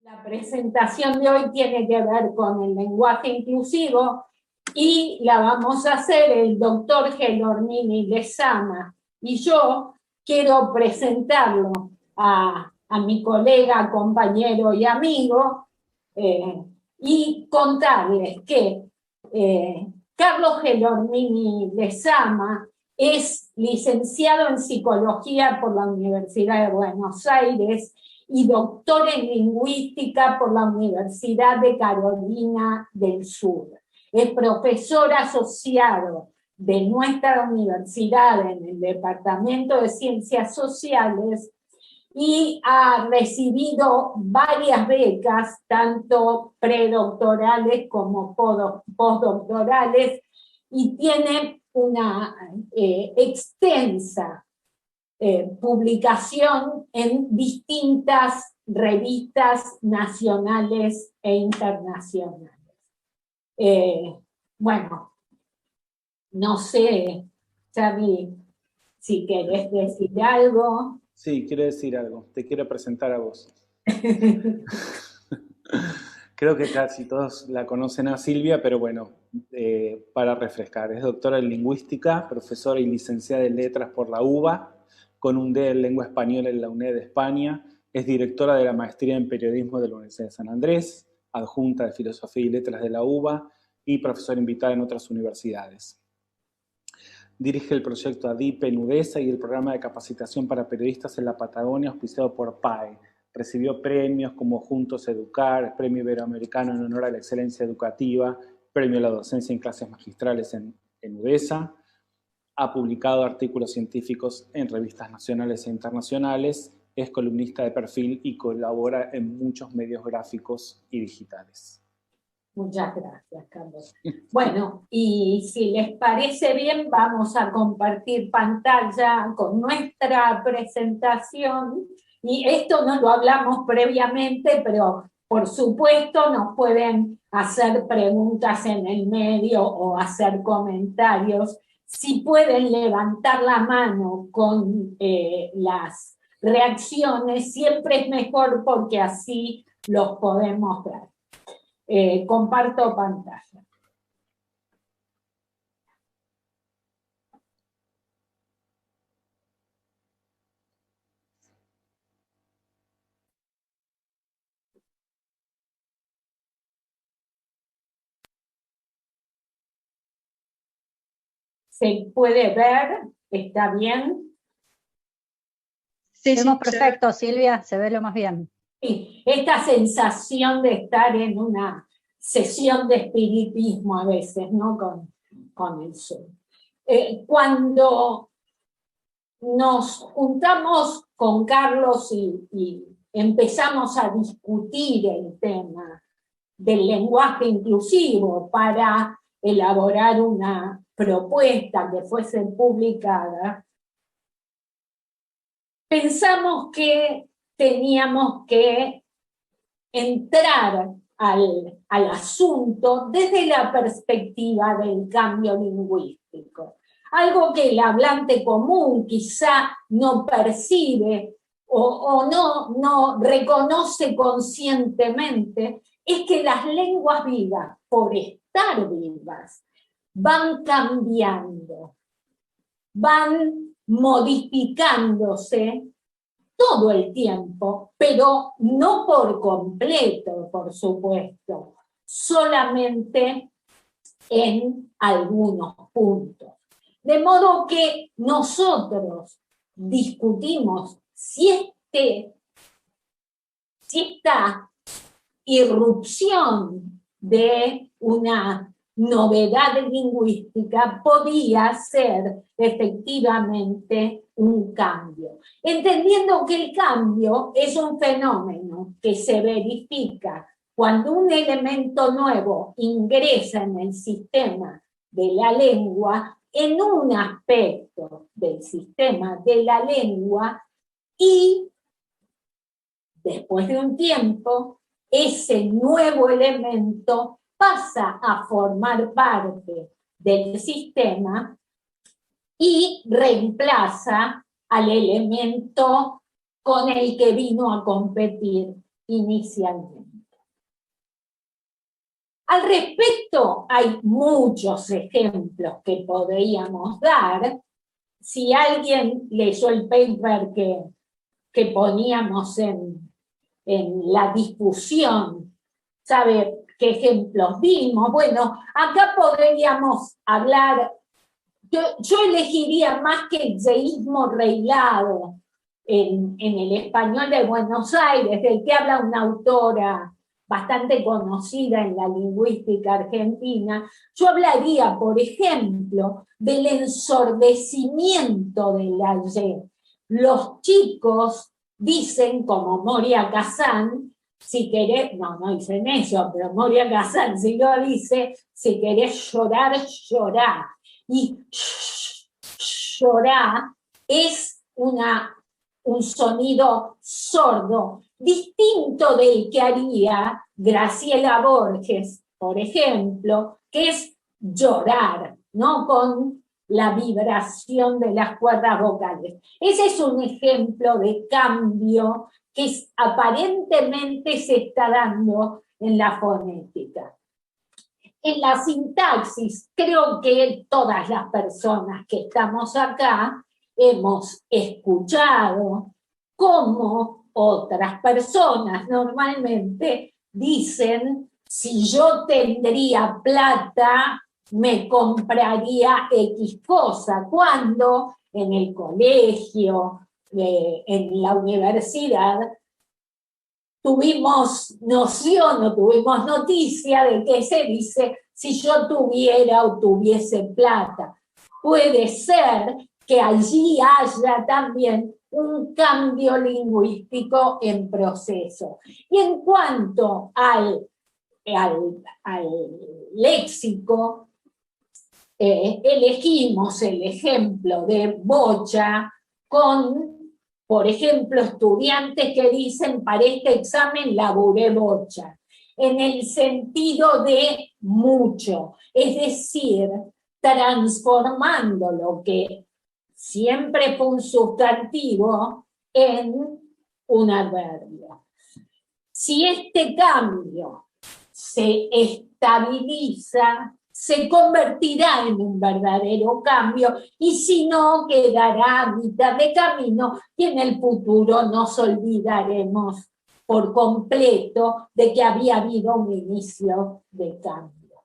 La presentación de hoy tiene que ver con el lenguaje inclusivo y la vamos a hacer el doctor Gelormini Lezama. Y yo quiero presentarlo a mi colega, compañero y amigo y contarles que Carlos Gelormini Lezama es licenciado en Psicología por la Universidad de Buenos Aires y doctor en Lingüística por la Universidad de Carolina del Sur. Es profesor asociado de nuestra universidad en el Departamento de Ciencias Sociales y ha recibido varias becas, tanto predoctorales como postdoctorales, y tiene una extensa publicación en distintas revistas nacionales e internacionales. Bueno, no sé, Xavi, si querés decir algo. Sí, quiero decir algo. Te quiero presentar a vos. Creo que casi todos la conocen a Silvia, pero bueno, para refrescar. Es doctora en Lingüística, profesora y licenciada en Letras por la UBA, con un D en Lengua Española en la UNED de España. Es directora de la Maestría en Periodismo de la Universidad de San Andrés, adjunta de Filosofía y Letras de la UBA y profesora invitada en otras universidades. Dirige el proyecto ADIPE en UDESA y el programa de capacitación para periodistas en la Patagonia, auspiciado por PAE. Recibió premios como Juntos Educar, Premio Iberoamericano en honor a la excelencia educativa, Premio a la docencia en clases magistrales en UDESA. Ha publicado artículos científicos en revistas nacionales e internacionales, es columnista de perfil y colabora en muchos medios gráficos y digitales. Muchas gracias, Carlos. Bueno, y si les parece bien, vamos a compartir pantalla con nuestra presentación. Y esto no lo hablamos previamente, pero por supuesto nos pueden hacer preguntas en el medio o hacer comentarios. Si pueden levantar la mano con las reacciones, siempre es mejor porque así los podemos ver. Comparto pantalla. ¿Se puede ver? ¿Está bien? Sí, vemos perfecto, Silvia, se ve lo más bien. Sí, esta sensación de estar en una sesión de espiritismo a veces, ¿no? Con el Zoom. Cuando nos juntamos con Carlos y empezamos a discutir el tema del lenguaje inclusivo para elaborar una propuesta que fuese publicada, pensamos que teníamos que entrar al asunto desde la perspectiva del cambio lingüístico. Algo que el hablante común quizá no percibe o no reconoce conscientemente, es que las lenguas vivas, por estar vivas, van cambiando, van modificándose todo el tiempo, pero no por completo, por supuesto, solamente en algunos puntos. De modo que nosotros discutimos si esta irrupción de una novedad lingüística podía ser efectivamente un cambio, entendiendo que el cambio es un fenómeno que se verifica cuando un elemento nuevo ingresa en el sistema de la lengua, en un aspecto del sistema de la lengua, y después de un tiempo, ese nuevo elemento pasa a formar parte del sistema y reemplaza al elemento con el que vino a competir inicialmente. Al respecto, hay muchos ejemplos que podríamos dar. Si alguien leyó el paper que poníamos en la discusión, ¿sabe qué ejemplos dimos? Bueno, acá podríamos hablar, yo elegiría más que el deísmo reilado en el español de Buenos Aires, del que habla una autora bastante conocida en la lingüística argentina. Yo hablaría, por ejemplo, del ensordecimiento del ayer. Los chicos dicen, como Moria Kazan, si querés, no dicen eso, pero Moria Kazan sí lo dice, si querés llorar, llorá. Y llorar es un sonido sordo, distinto del que haría Graciela Borges, por ejemplo, que es llorar, ¿no? Con la vibración de las cuerdas vocales. Ese es un ejemplo de cambio que aparentemente se está dando en la fonética. En la sintaxis, creo que todas las personas que estamos acá hemos escuchado cómo otras personas normalmente dicen, si yo tendría plata, me compraría X cosa, cuando en el colegio, en la universidad, tuvimos noción o tuvimos noticia de que se dice si yo tuviera o tuviese plata. Puede ser que allí haya también un cambio lingüístico en proceso. Y en cuanto al léxico, elegimos el ejemplo de bocha con, por ejemplo, estudiantes que dicen, para este examen laburé bocha, en el sentido de mucho, es decir, transformando lo que siempre fue un sustantivo en un adverbio. Si este cambio se estabiliza, se convertirá en un verdadero cambio, y si no, quedará a mitad de camino, y en el futuro nos olvidaremos por completo de que había habido un inicio de cambio.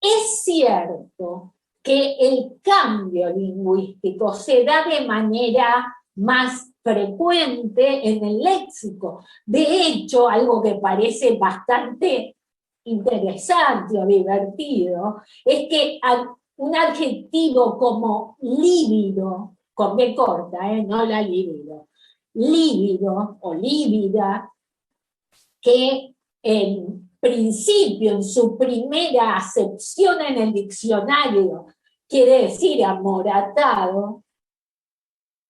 Es cierto que el cambio lingüístico se da de manera más frecuente en el léxico. De hecho, algo que parece bastante interesante o divertido es que un adjetivo como lívido, con B corta, no la libido, lívido o lívida, que en principio, en su primera acepción en el diccionario, quiere decir amoratado,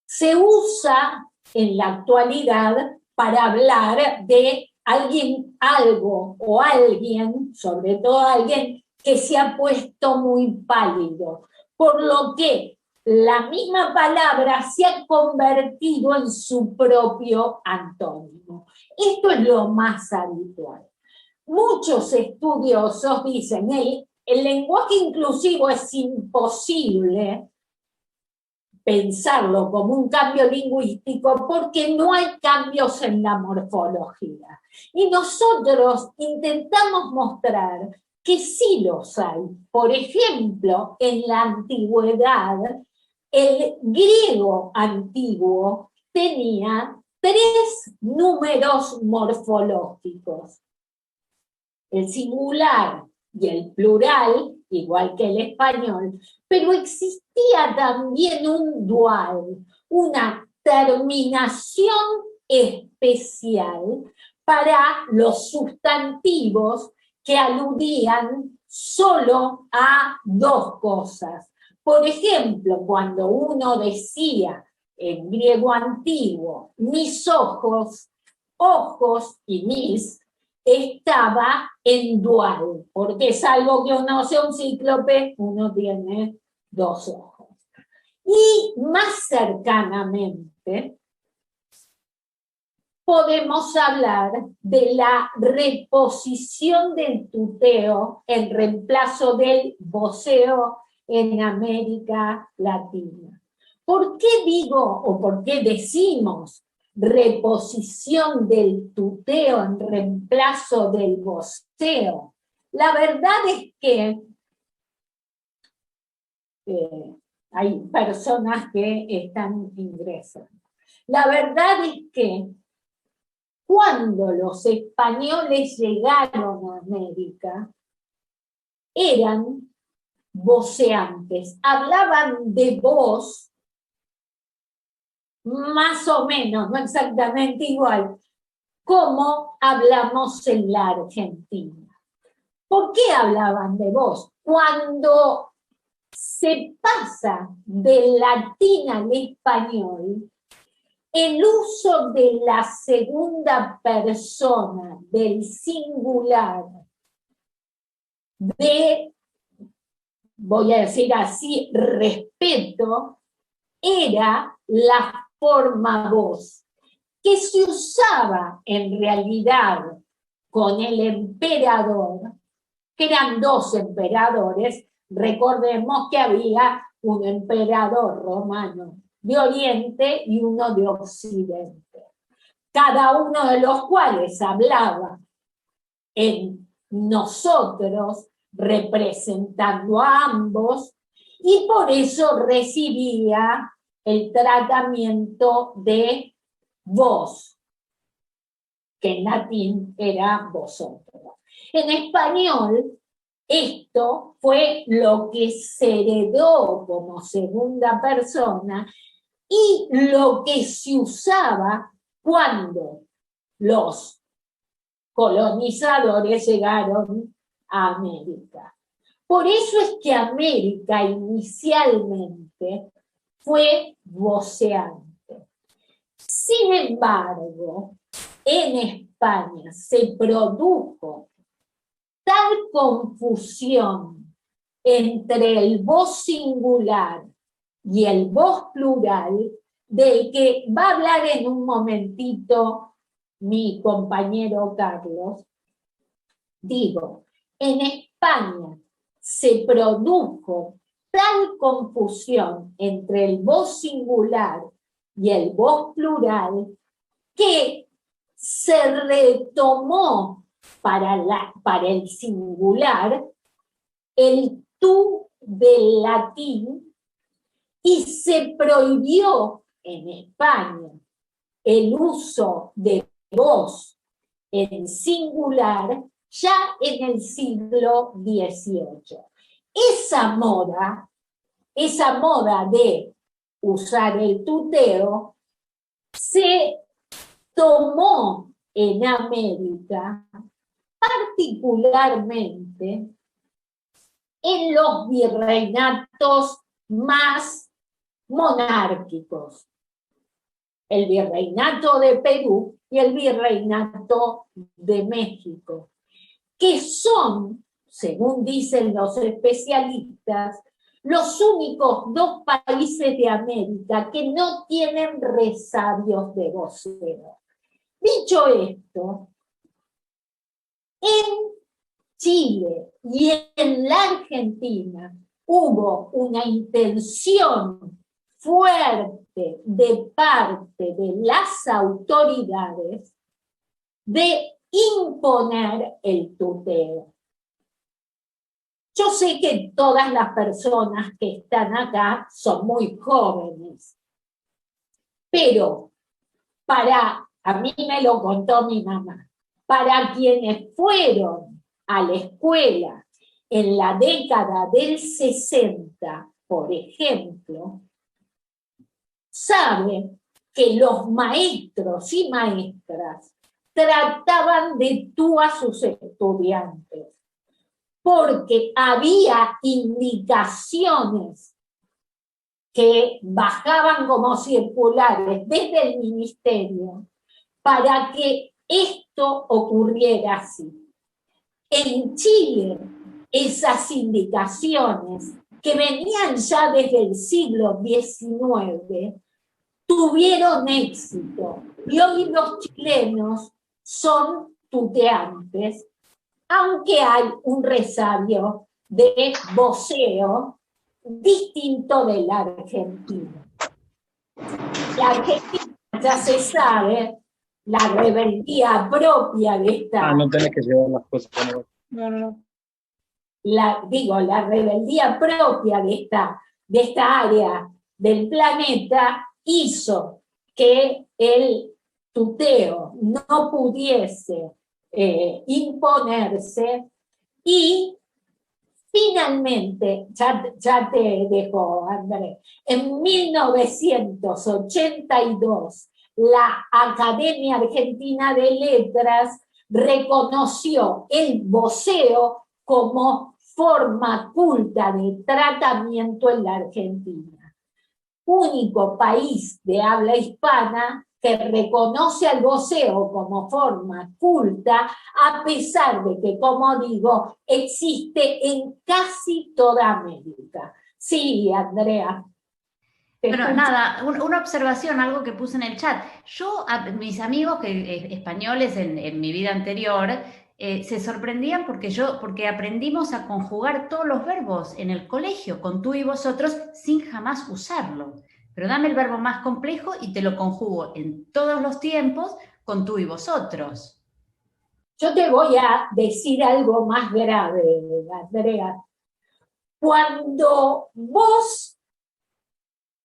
se usa en la actualidad para hablar de alguien, algo o alguien, sobre todo alguien que se ha puesto muy pálido, por lo que la misma palabra se ha convertido en su propio antónimo. Esto es lo más habitual. Muchos estudiosos dicen que el lenguaje inclusivo es imposible pensarlo como un cambio lingüístico porque no hay cambios en la morfología. Y nosotros intentamos mostrar que sí los hay. Por ejemplo, en la antigüedad, el griego antiguo tenía 3 números morfológicos. El singular y el plural, igual que el español, pero existía también un dual, una terminación especial para los sustantivos que aludían solo a 2 cosas. Por ejemplo, cuando uno decía en griego antiguo, mis ojos, ojos y mis, estaba en dual, porque salvo que uno sea un cíclope, uno tiene 2 ojos. Y más cercanamente, podemos hablar de la reposición del tuteo en reemplazo del voceo en América Latina. ¿Por qué digo o por qué decimos reposición del tuteo en reemplazo del voceo? La verdad es que hay personas que están ingresando. La verdad es que cuando los españoles llegaron a América, eran voceantes, hablaban de voz más o menos, no exactamente igual, como hablamos en la Argentina. ¿Por qué hablaban de voz? Cuando se pasa del latín al español, el uso de la segunda persona del singular de, voy a decir así, respeto, era la forma voz, que se usaba en realidad con el emperador, que eran dos emperadores. Recordemos que había un emperador romano de Oriente y uno de Occidente, cada uno de los cuales hablaba en nosotros, representando a ambos, y por eso recibía el tratamiento de vos, que en latín era vosotros. En español, esto fue lo que se heredó como segunda persona y lo que se usaba cuando los colonizadores llegaron a América. Por eso es que América inicialmente fue voceante. Sin embargo, en España se produjo tal confusión entre el vos singular y el vos plural, del que va a hablar en un momentito mi compañero Carlos. Digo, en España se produjo tal confusión entre el vos singular y el vos plural que se retomó para el singular el tú del latín y se prohibió en España el uso de vos en singular ya en el siglo XVIII. Esa moda de usar el tuteo, se tomó en América, particularmente en los virreinatos más monárquicos, el virreinato de Perú y el virreinato de México, que son, según dicen los especialistas, los únicos dos países de América que no tienen resabios de voceo. Dicho esto, en Chile y en la Argentina hubo una intención fuerte de parte de las autoridades de imponer el tuteo. Yo sé que todas las personas que están acá son muy jóvenes, pero a mí me lo contó mi mamá, para quienes fueron a la escuela en la década del 60, por ejemplo, saben que los maestros y maestras trataban de tú a sus estudiantes, porque había indicaciones que bajaban como circulares desde el ministerio para que esto ocurriera así. En Chile, esas indicaciones que venían ya desde el siglo XIX tuvieron éxito. Y hoy los chilenos son tuteantes, aunque hay un resabio de voceo distinto de la Argentina. La Argentina, ya se sabe, la rebeldía propia de esta... no tenés que llevar las cosas. No. La rebeldía propia de esta área del planeta hizo que el tuteo no pudiese imponerse y finalmente, ya te dejo, Andrés, en 1982 la Academia Argentina de Letras reconoció el voceo como forma culta de tratamiento en la Argentina. Único país de habla hispana que reconoce al voceo como forma culta, a pesar de que, como digo, existe en casi toda América. Sí, Andrea. Bueno, nada, una observación, algo que puse en el chat. Yo, a mis amigos españoles en mi vida anterior, se sorprendían porque aprendimos a conjugar todos los verbos en el colegio, con tú y vosotros, sin jamás usarlo. Pero dame el verbo más complejo y te lo conjugo en todos los tiempos con tú y vosotros. Yo te voy a decir algo más grave, Andrea. Cuando vos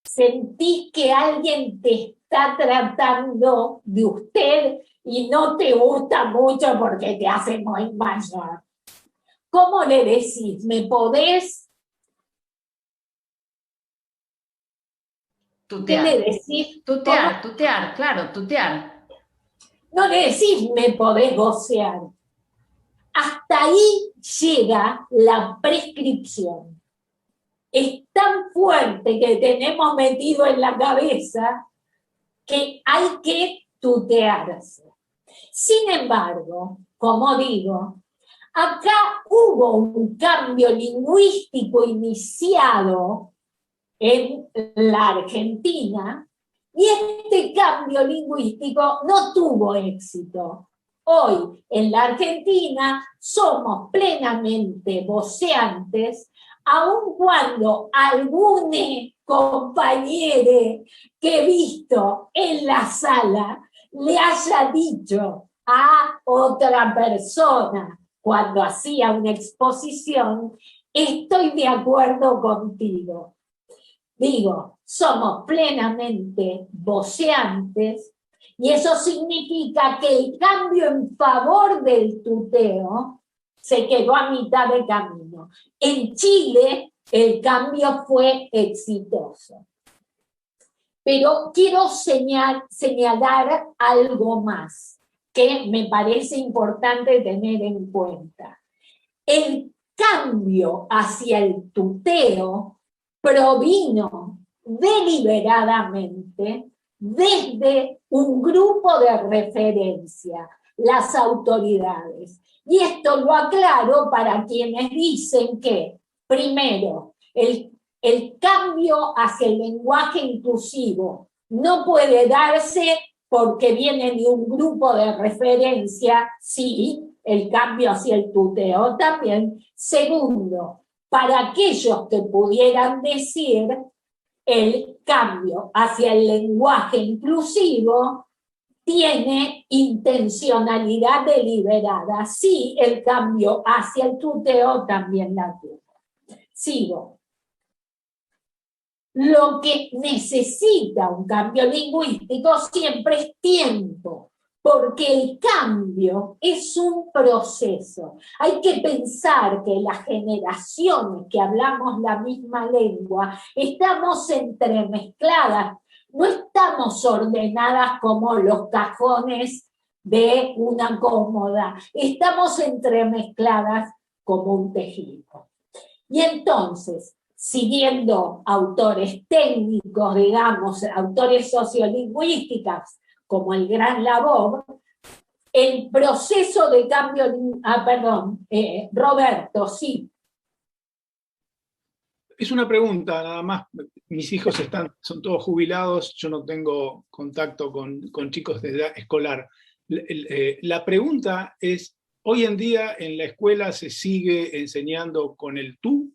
sentís que alguien te está tratando de usted y no te gusta mucho porque te hace muy mayor, ¿cómo le decís? ¿Me podés? Tutear. ¿Qué le decís? Tutear, claro, tutear. No le decís me podés vocear. Hasta ahí llega la prescripción. Es tan fuerte que tenemos metido en la cabeza que hay que tutearse. Sin embargo, como digo, acá hubo un cambio lingüístico iniciado en la Argentina y este cambio lingüístico no tuvo éxito. Hoy en la Argentina somos plenamente voceantes, aun cuando algún compañero que he visto en la sala le haya dicho a otra persona cuando hacía una exposición, estoy de acuerdo contigo. Digo, somos plenamente voceantes y eso significa que el cambio en favor del tuteo se quedó a mitad de camino. En Chile el cambio fue exitoso. Pero quiero señalar algo más que me parece importante tener en cuenta. El cambio hacia el tuteo provino deliberadamente desde un grupo de referencia, las autoridades. Y esto lo aclaro para quienes dicen que, primero, el cambio hacia el lenguaje inclusivo no puede darse porque viene de un grupo de referencia, sí, el cambio hacia el tuteo también. Segundo, para aquellos que pudieran decir el cambio hacia el lenguaje inclusivo tiene intencionalidad deliberada. Sí, el cambio hacia el tuteo también la tuvo. Sigo. Lo que necesita un cambio lingüístico siempre es tiempo, porque el cambio es un proceso. Hay que pensar que las generaciones que hablamos la misma lengua estamos entremezcladas, no estamos ordenadas como los cajones de una cómoda, estamos entremezcladas como un tejido. Y entonces, siguiendo autores técnicos, digamos, autores sociolingüísticos, como el gran Labov, el proceso de cambio... Roberto, sí. Es una pregunta, nada más. Mis hijos son todos jubilados, yo no tengo contacto con chicos de edad escolar. La pregunta es, ¿hoy en día en la escuela se sigue enseñando con el tú?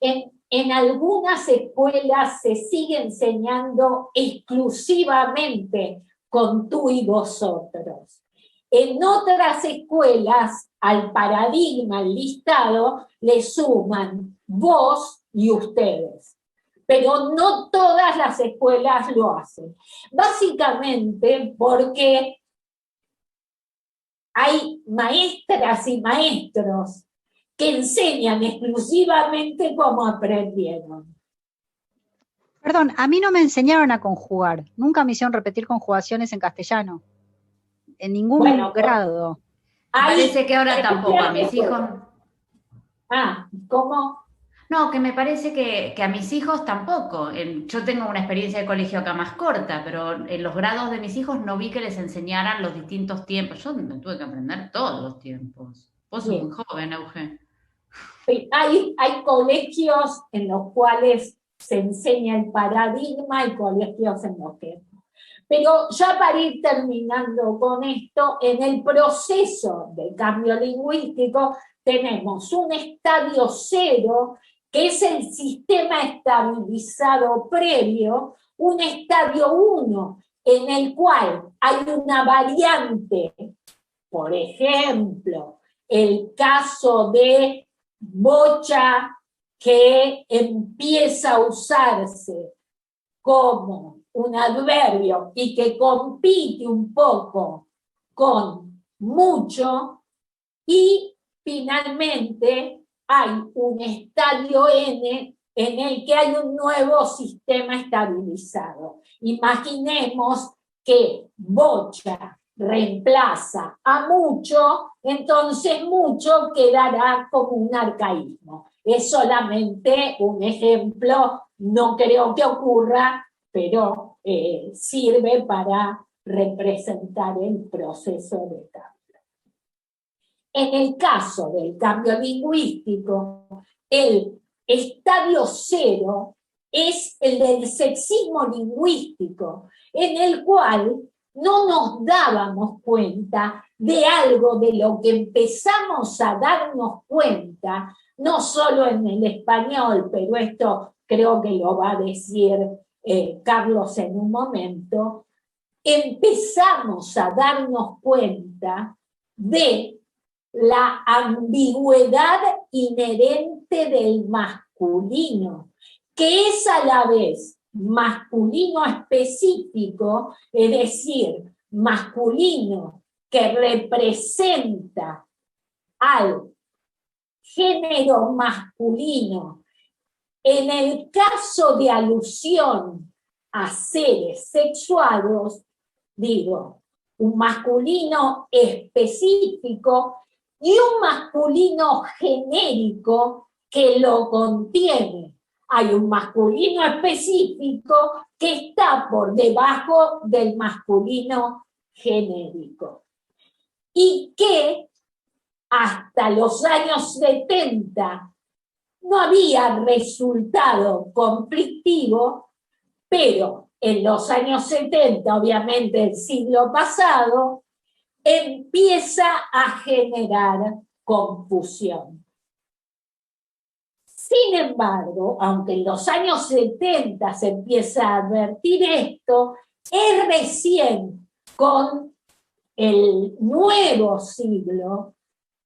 En algunas escuelas se sigue enseñando exclusivamente con tú y vosotros. En otras escuelas, al paradigma, al listado, le suman vos y ustedes. Pero no todas las escuelas lo hacen. Básicamente porque hay maestras y maestros que enseñan exclusivamente cómo aprendieron. Perdón, a mí no me enseñaron a conjugar. Nunca me hicieron repetir conjugaciones en castellano. En ningún grado. Parece que ahora tampoco, a mis hijos. ¿Cómo? No, que me parece que a mis hijos tampoco. Yo tengo una experiencia de colegio acá más corta, pero en los grados de mis hijos no vi que les enseñaran los distintos tiempos. Yo me tuve que aprender todos los tiempos. Vos sos muy joven, Euge. Hay colegios en los cuales se enseña el paradigma y colegios en los que no. Pero ya para ir terminando con esto, en el proceso de cambio lingüístico tenemos un estadio cero, que es el sistema estabilizado previo, un estadio 1, en el cual hay una variante, por ejemplo, el caso de bocha, que empieza a usarse como un adverbio y que compite un poco con mucho, y finalmente hay un estadio N en el que hay un nuevo sistema estabilizado. Imaginemos que bocha reemplaza a mucho, entonces mucho quedará como un arcaísmo. Es solamente un ejemplo, no creo que ocurra, pero sirve para representar el proceso de cambio. En el caso del cambio lingüístico, el estadio cero es el del sexismo lingüístico, en el cual no nos dábamos cuenta de algo de lo que empezamos a darnos cuenta, no solo en el español, pero esto creo que lo va a decir Carlos en un momento. Empezamos a darnos cuenta de la ambigüedad inherente del masculino, que es a la vez masculino específico, es decir, masculino que representa al género masculino. En el caso de alusión a seres sexuados, digo, un masculino específico y un masculino genérico que lo contiene. Hay un masculino específico que está por debajo del masculino genérico. Y que hasta los años 70 no había resultado conflictivo, pero en los años 70, obviamente el siglo pasado, empieza a generar confusión. Sin embargo, aunque en los años 70 se empieza a advertir esto, es recién con el nuevo siglo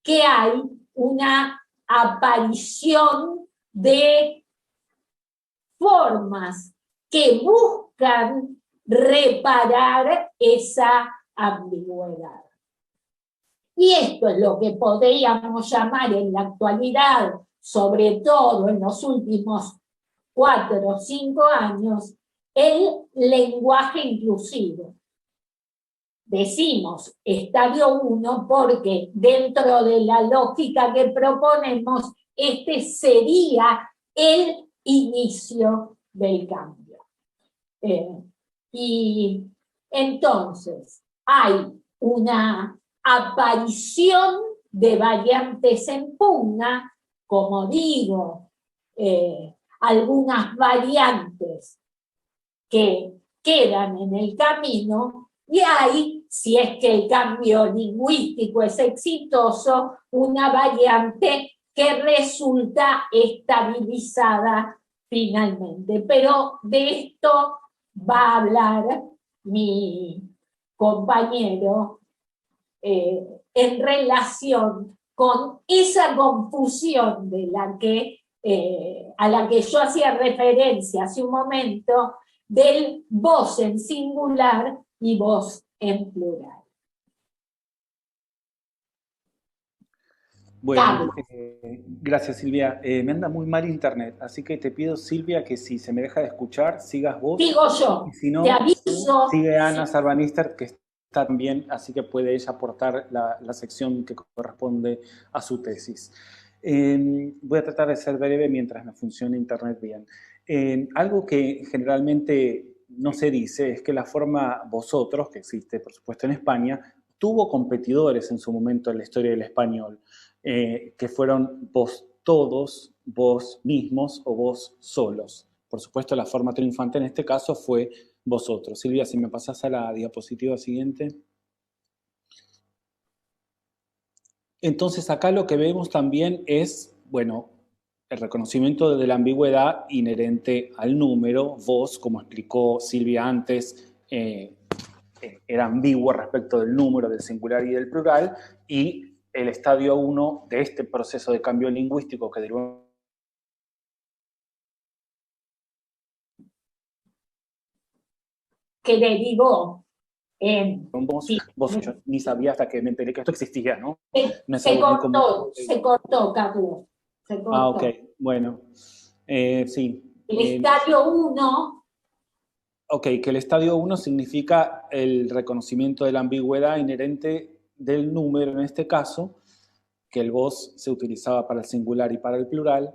que hay una aparición de formas que buscan reparar esa ambigüedad. Y esto es lo que podríamos llamar en la actualidad, sobre todo en los últimos 4 o 5 años, el lenguaje inclusivo. Decimos estadio 1 porque dentro de la lógica que proponemos, este sería el inicio del cambio. Y entonces hay una aparición de variantes en pugna, como digo, algunas variantes que quedan en el camino, y hay, si es que el cambio lingüístico es exitoso, una variante que resulta estabilizada finalmente. Pero de esto va a hablar mi compañero en relación con esa confusión de a la que yo hacía referencia hace un momento, del vos en singular y vos en plural. Bueno, gracias Silvia. Me anda muy mal internet, así que te pido, Silvia, que si se me deja de escuchar, sigas vos. Digo yo, y si no, te aviso. Sigue Ana Sarvanister, que está también, así que puede ella aportar la sección que corresponde a su tesis. Voy a tratar de ser breve mientras me funcione internet bien. Algo que generalmente no se dice es que la forma vosotros, que existe por supuesto en España, tuvo competidores en su momento en la historia del español, que fueron vos todos, vos mismos o vos solos. Por supuesto, la forma triunfante en este caso fue vosotros. Silvia, si me pasás a la diapositiva siguiente. Entonces, acá lo que vemos también es, bueno, el reconocimiento de la ambigüedad inherente al número. Vos, como explicó Silvia antes, era ambiguo respecto del número, del singular y del plural, y el estadio 1 de este proceso de cambio lingüístico que derivó en vos, sí. Yo ni sabía hasta que me enteré que esto existía, ¿no? Se cortó, Carlos. Se cortó. Ah, ok, bueno. Sí. El estadio 1. Ok, que el estadio 1 significa el reconocimiento de la ambigüedad inherente del número, en este caso, que el vos se utilizaba para el singular y para el plural,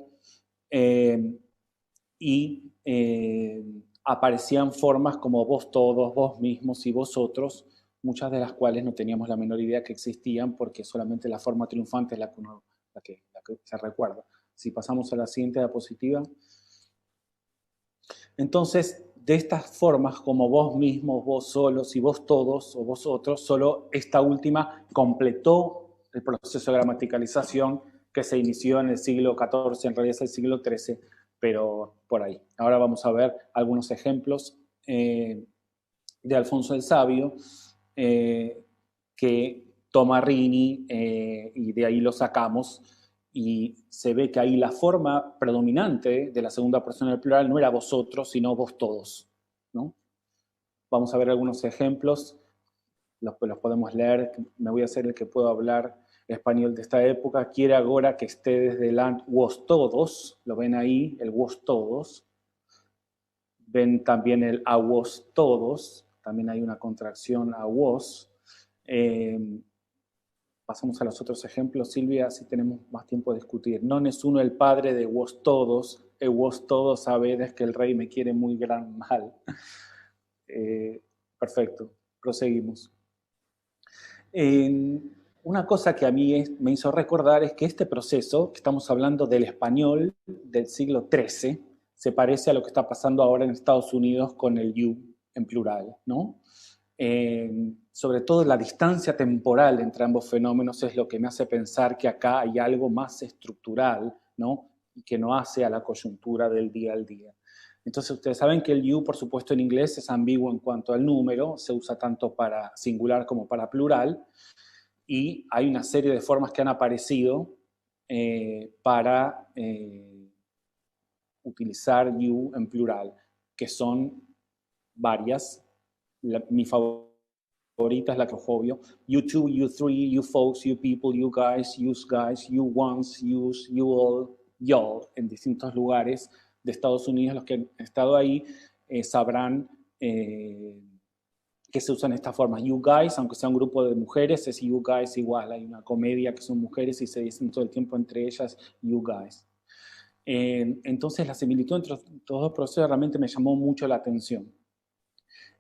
aparecían formas como vos todos, vos mismos y vosotros, muchas de las cuales no teníamos la menor idea que existían porque solamente la forma triunfante es la que se recuerda. Si pasamos a la siguiente diapositiva. Entonces, de estas formas como vos mismos, vos solos y vos todos o vosotros, solo esta última completó el proceso de gramaticalización que se inició en el siglo XIV, en realidad es el siglo XIII, pero por ahí. Ahora vamos a ver algunos ejemplos de Alfonso el Sabio que toma Rini y de ahí lo sacamos y se ve que ahí la forma predominante de la segunda persona del plural no era vosotros, sino vos todos, ¿no? Vamos a ver algunos ejemplos, los podemos leer, me voy a hacer el que puedo hablar español de esta época. Quiere agora que estédes delante vos todos, lo ven ahí, el vos todos. Ven también el a vos todos, también hay una contracción a vos. Pasamos a los otros ejemplos, Silvia, si tenemos más tiempo de discutir. Non es uno el padre de vos todos, e vos todos sabedes que el rey me quiere muy gran mal. Perfecto, proseguimos. Una cosa que a mí me hizo recordar es que este proceso, que estamos hablando del español del siglo XIII, se parece a lo que está pasando ahora en Estados Unidos con el you en plural, ¿no? Sobre todo la distancia temporal entre ambos fenómenos es lo que me hace pensar que acá hay algo más estructural, ¿no? Y que no hace a la coyuntura del día al día. Entonces ustedes saben que el you, por supuesto, en inglés es ambiguo en cuanto al número, se usa tanto para singular como para plural, y hay una serie de formas que han aparecido para utilizar you en plural, que son varias. Mi favorita es la que es obvio. You two, you three, you folks, you people, you guys, you ones, yous, you all, y'all, en distintos lugares de Estados Unidos. Los que han estado ahí sabrán que se usan estas formas. You guys, aunque sea un grupo de mujeres, es you guys igual. Hay una comedia que son mujeres y se dicen todo el tiempo entre ellas you guys. Entonces la similitud entre estos dos procesos realmente me llamó mucho la atención.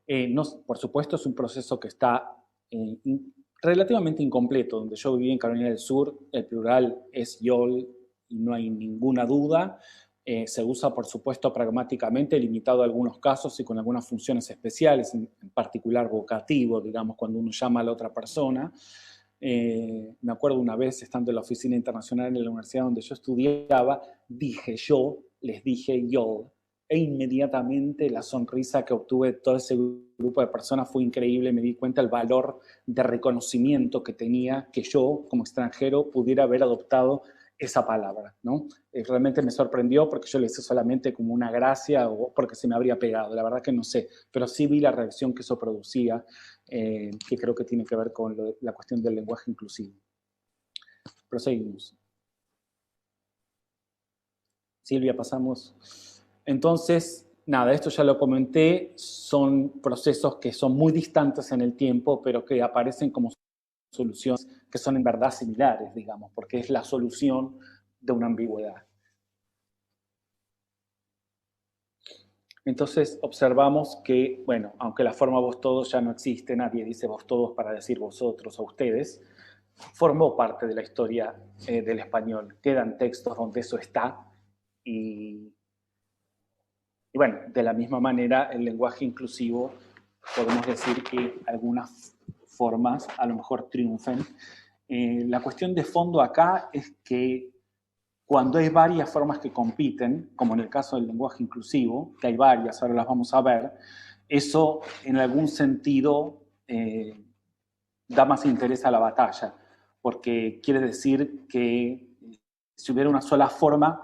No, por supuesto es un proceso que está relativamente incompleto. Donde yo viví en Carolina del Sur, el plural es y'all y no hay ninguna duda, Se usa, por supuesto, pragmáticamente, limitado a algunos casos y con algunas funciones especiales, en particular vocativo, digamos, cuando uno llama a la otra persona. Me acuerdo una vez, estando en la oficina internacional en la universidad donde yo estudiaba, dije yo, les dije yo, e inmediatamente la sonrisa que obtuve de todo ese grupo de personas fue increíble. Me di cuenta del valor de reconocimiento que tenía que yo, como extranjero, pudiera haber adoptado esa palabra, ¿no? Realmente me sorprendió porque yo le hice solamente como una gracia o porque se me habría pegado, la verdad que no sé, pero sí vi la reacción que eso producía, que creo que tiene que ver con la cuestión del lenguaje inclusivo. Proseguimos. Silvia, pasamos. Entonces, nada, esto ya lo comenté, son procesos que son muy distantes en el tiempo, pero que aparecen como soluciones que son en verdad similares, digamos, porque es la solución de una ambigüedad. Entonces observamos que, bueno, aunque la forma vos todos ya no existe, nadie dice vos todos para decir vosotros o ustedes, formó parte de la historia del español. Quedan textos donde eso está y bueno, de la misma manera el lenguaje inclusivo podemos decir que algunas formas a lo mejor triunfen. La cuestión de fondo acá es que cuando hay varias formas que compiten, como en el caso del lenguaje inclusivo, que hay varias, ahora las vamos a ver, eso en algún sentido da más interés a la batalla, porque quiere decir que si hubiera una sola forma,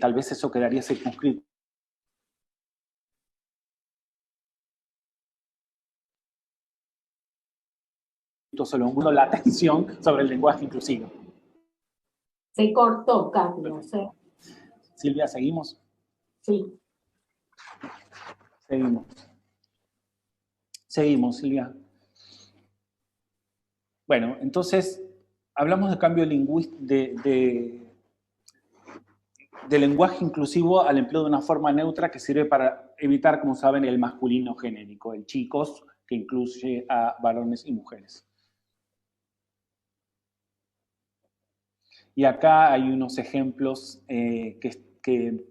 tal vez eso quedaría circunscrito solo uno la atención sobre el lenguaje inclusivo. Se cortó, Carlos. Silvia, ¿seguimos? Sí. Seguimos. Seguimos, Silvia. Bueno, entonces, hablamos de cambio lingüístico, de lenguaje inclusivo al empleo de una forma neutra que sirve para evitar, como saben, el masculino genérico, el chicos, que incluye a varones y mujeres. Y acá hay unos ejemplos que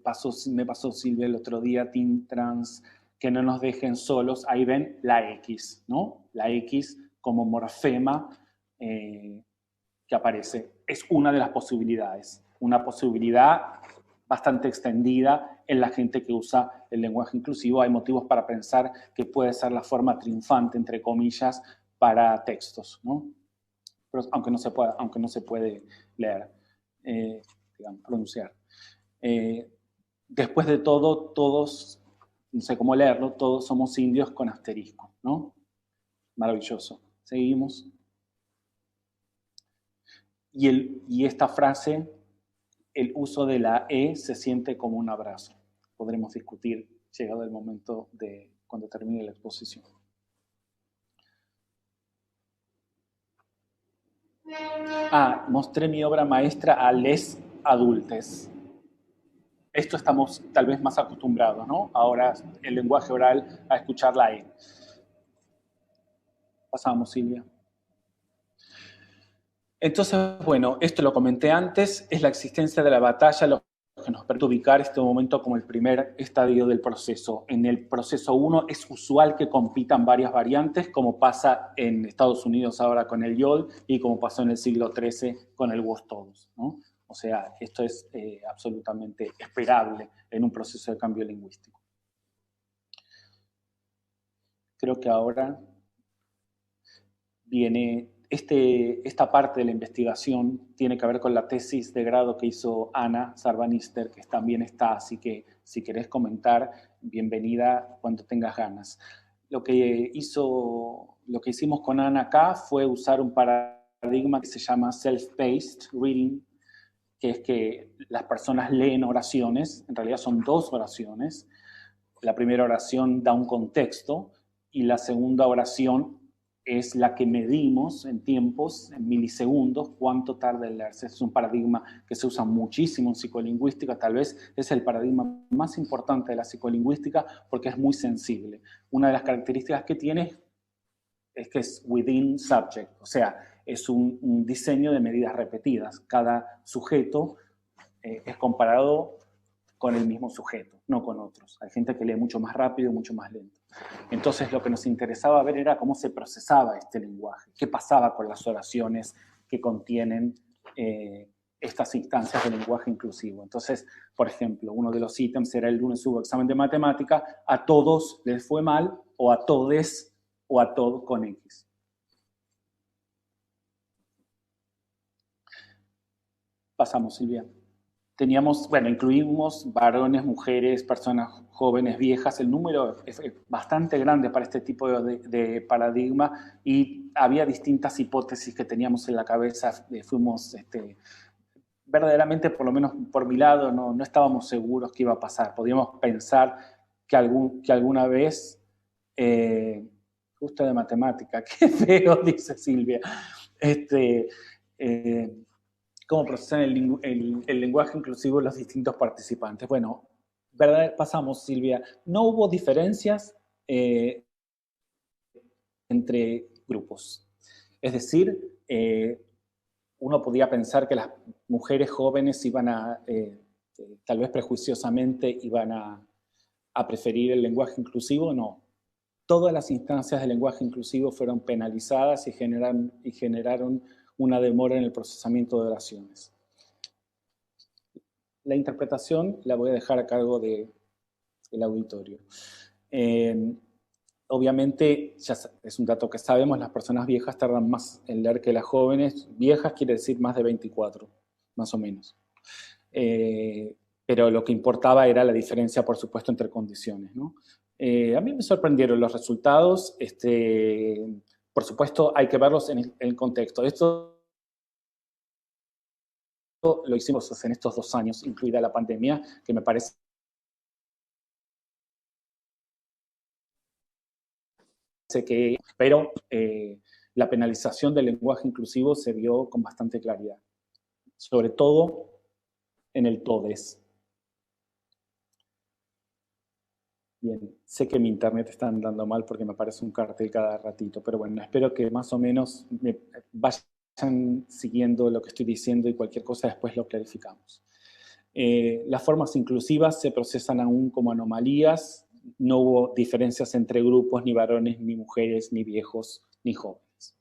me pasó Silvia el otro día, Teen Trans, que no nos dejen solos. Ahí ven la X, ¿no? La X como morfema que aparece. Es una de las posibilidades. Una posibilidad bastante extendida en la gente que usa el lenguaje inclusivo. Hay motivos para pensar que puede ser la forma triunfante, entre comillas, para textos, ¿no? Pero aunque no se puede leer, digamos, pronunciar. Después de todo, todos, no sé cómo leerlo, todos somos indios con asterisco, ¿no? Maravilloso. Seguimos. Y esta frase, el uso de la E se siente como un abrazo. Podremos discutir llegado el momento de cuando termine la exposición. Mostré mi obra maestra a les adultes. Esto estamos tal vez más acostumbrados, ¿no? Ahora el lenguaje oral a escuchar la E. Pasamos, Silvia. Entonces, bueno, esto lo comenté antes, es la existencia de la batalla lo que nos permite ubicar este momento como el primer estadio del proceso. En el proceso 1 es usual que compitan varias variantes, como pasa en Estados Unidos ahora con el YOL y como pasó en el siglo XIII con el vos todos, ¿no? O sea, esto es absolutamente esperable en un proceso de cambio lingüístico. Creo que ahora viene esta parte de la investigación, tiene que ver con la tesis de grado que hizo Ana Sarvanister, que también está, así que si querés comentar, bienvenida cuando tengas ganas. Lo que hicimos con Ana acá fue usar un paradigma que se llama self-paced reading, que es que las personas leen oraciones, en realidad son dos oraciones. La primera oración da un contexto y la segunda oración es la que medimos en tiempos, en milisegundos, cuánto tarda en leerse. Es un paradigma que se usa muchísimo en psicolingüística, tal vez es el paradigma más importante de la psicolingüística porque es muy sensible. Una de las características que tiene es que es within subject, o sea, es un diseño de medidas repetidas. Cada sujeto es comparado con el mismo sujeto, no con otros. Hay gente que lee mucho más rápido y mucho más lento. Entonces lo que nos interesaba ver era cómo se procesaba este lenguaje, qué pasaba con las oraciones que contienen estas instancias de lenguaje inclusivo. Entonces, por ejemplo, uno de los ítems era el lunes hubo examen de matemática, a todos les fue mal, o a todes, o a todo con X. Pasamos, Silvia. Teníamos, bueno, incluimos varones, mujeres, personas jóvenes, viejas. El número es bastante grande para este tipo de paradigma y había distintas hipótesis que teníamos en la cabeza. Fuimos, verdaderamente, por lo menos por mi lado, no estábamos seguros qué iba a pasar. Podíamos pensar que alguna vez, justo de matemática, qué feo, dice Silvia, cómo procesan el lenguaje inclusivo los distintos participantes. Bueno, pasamos, Silvia. No hubo diferencias entre grupos. Es decir, uno podía pensar que las mujeres jóvenes iban a, tal vez prejuiciosamente, iban a preferir el lenguaje inclusivo. No. Todas las instancias del lenguaje inclusivo fueron penalizadas y generaron una demora en el procesamiento de oraciones. La interpretación la voy a dejar a cargo del auditorio. Obviamente, ya es un dato que sabemos, las personas viejas tardan más en leer que las jóvenes. Viejas quiere decir más de 24, más o menos. Pero lo que importaba era la diferencia, por supuesto, entre condiciones, ¿no? A mí me sorprendieron los resultados. Por supuesto, hay que verlos en el contexto. Esto lo hicimos en estos 2 años, incluida la pandemia, que me parece que... Pero la penalización del lenguaje inclusivo se vio con bastante claridad, sobre todo en el todes. Bien, sé que mi internet está andando mal porque me aparece un cartel cada ratito, pero bueno, espero que más o menos me vayan siguiendo lo que estoy diciendo y cualquier cosa después lo clarificamos. Las formas inclusivas se procesan aún como anomalías. No hubo diferencias entre grupos, ni varones, ni mujeres, ni viejos, ni jóvenes.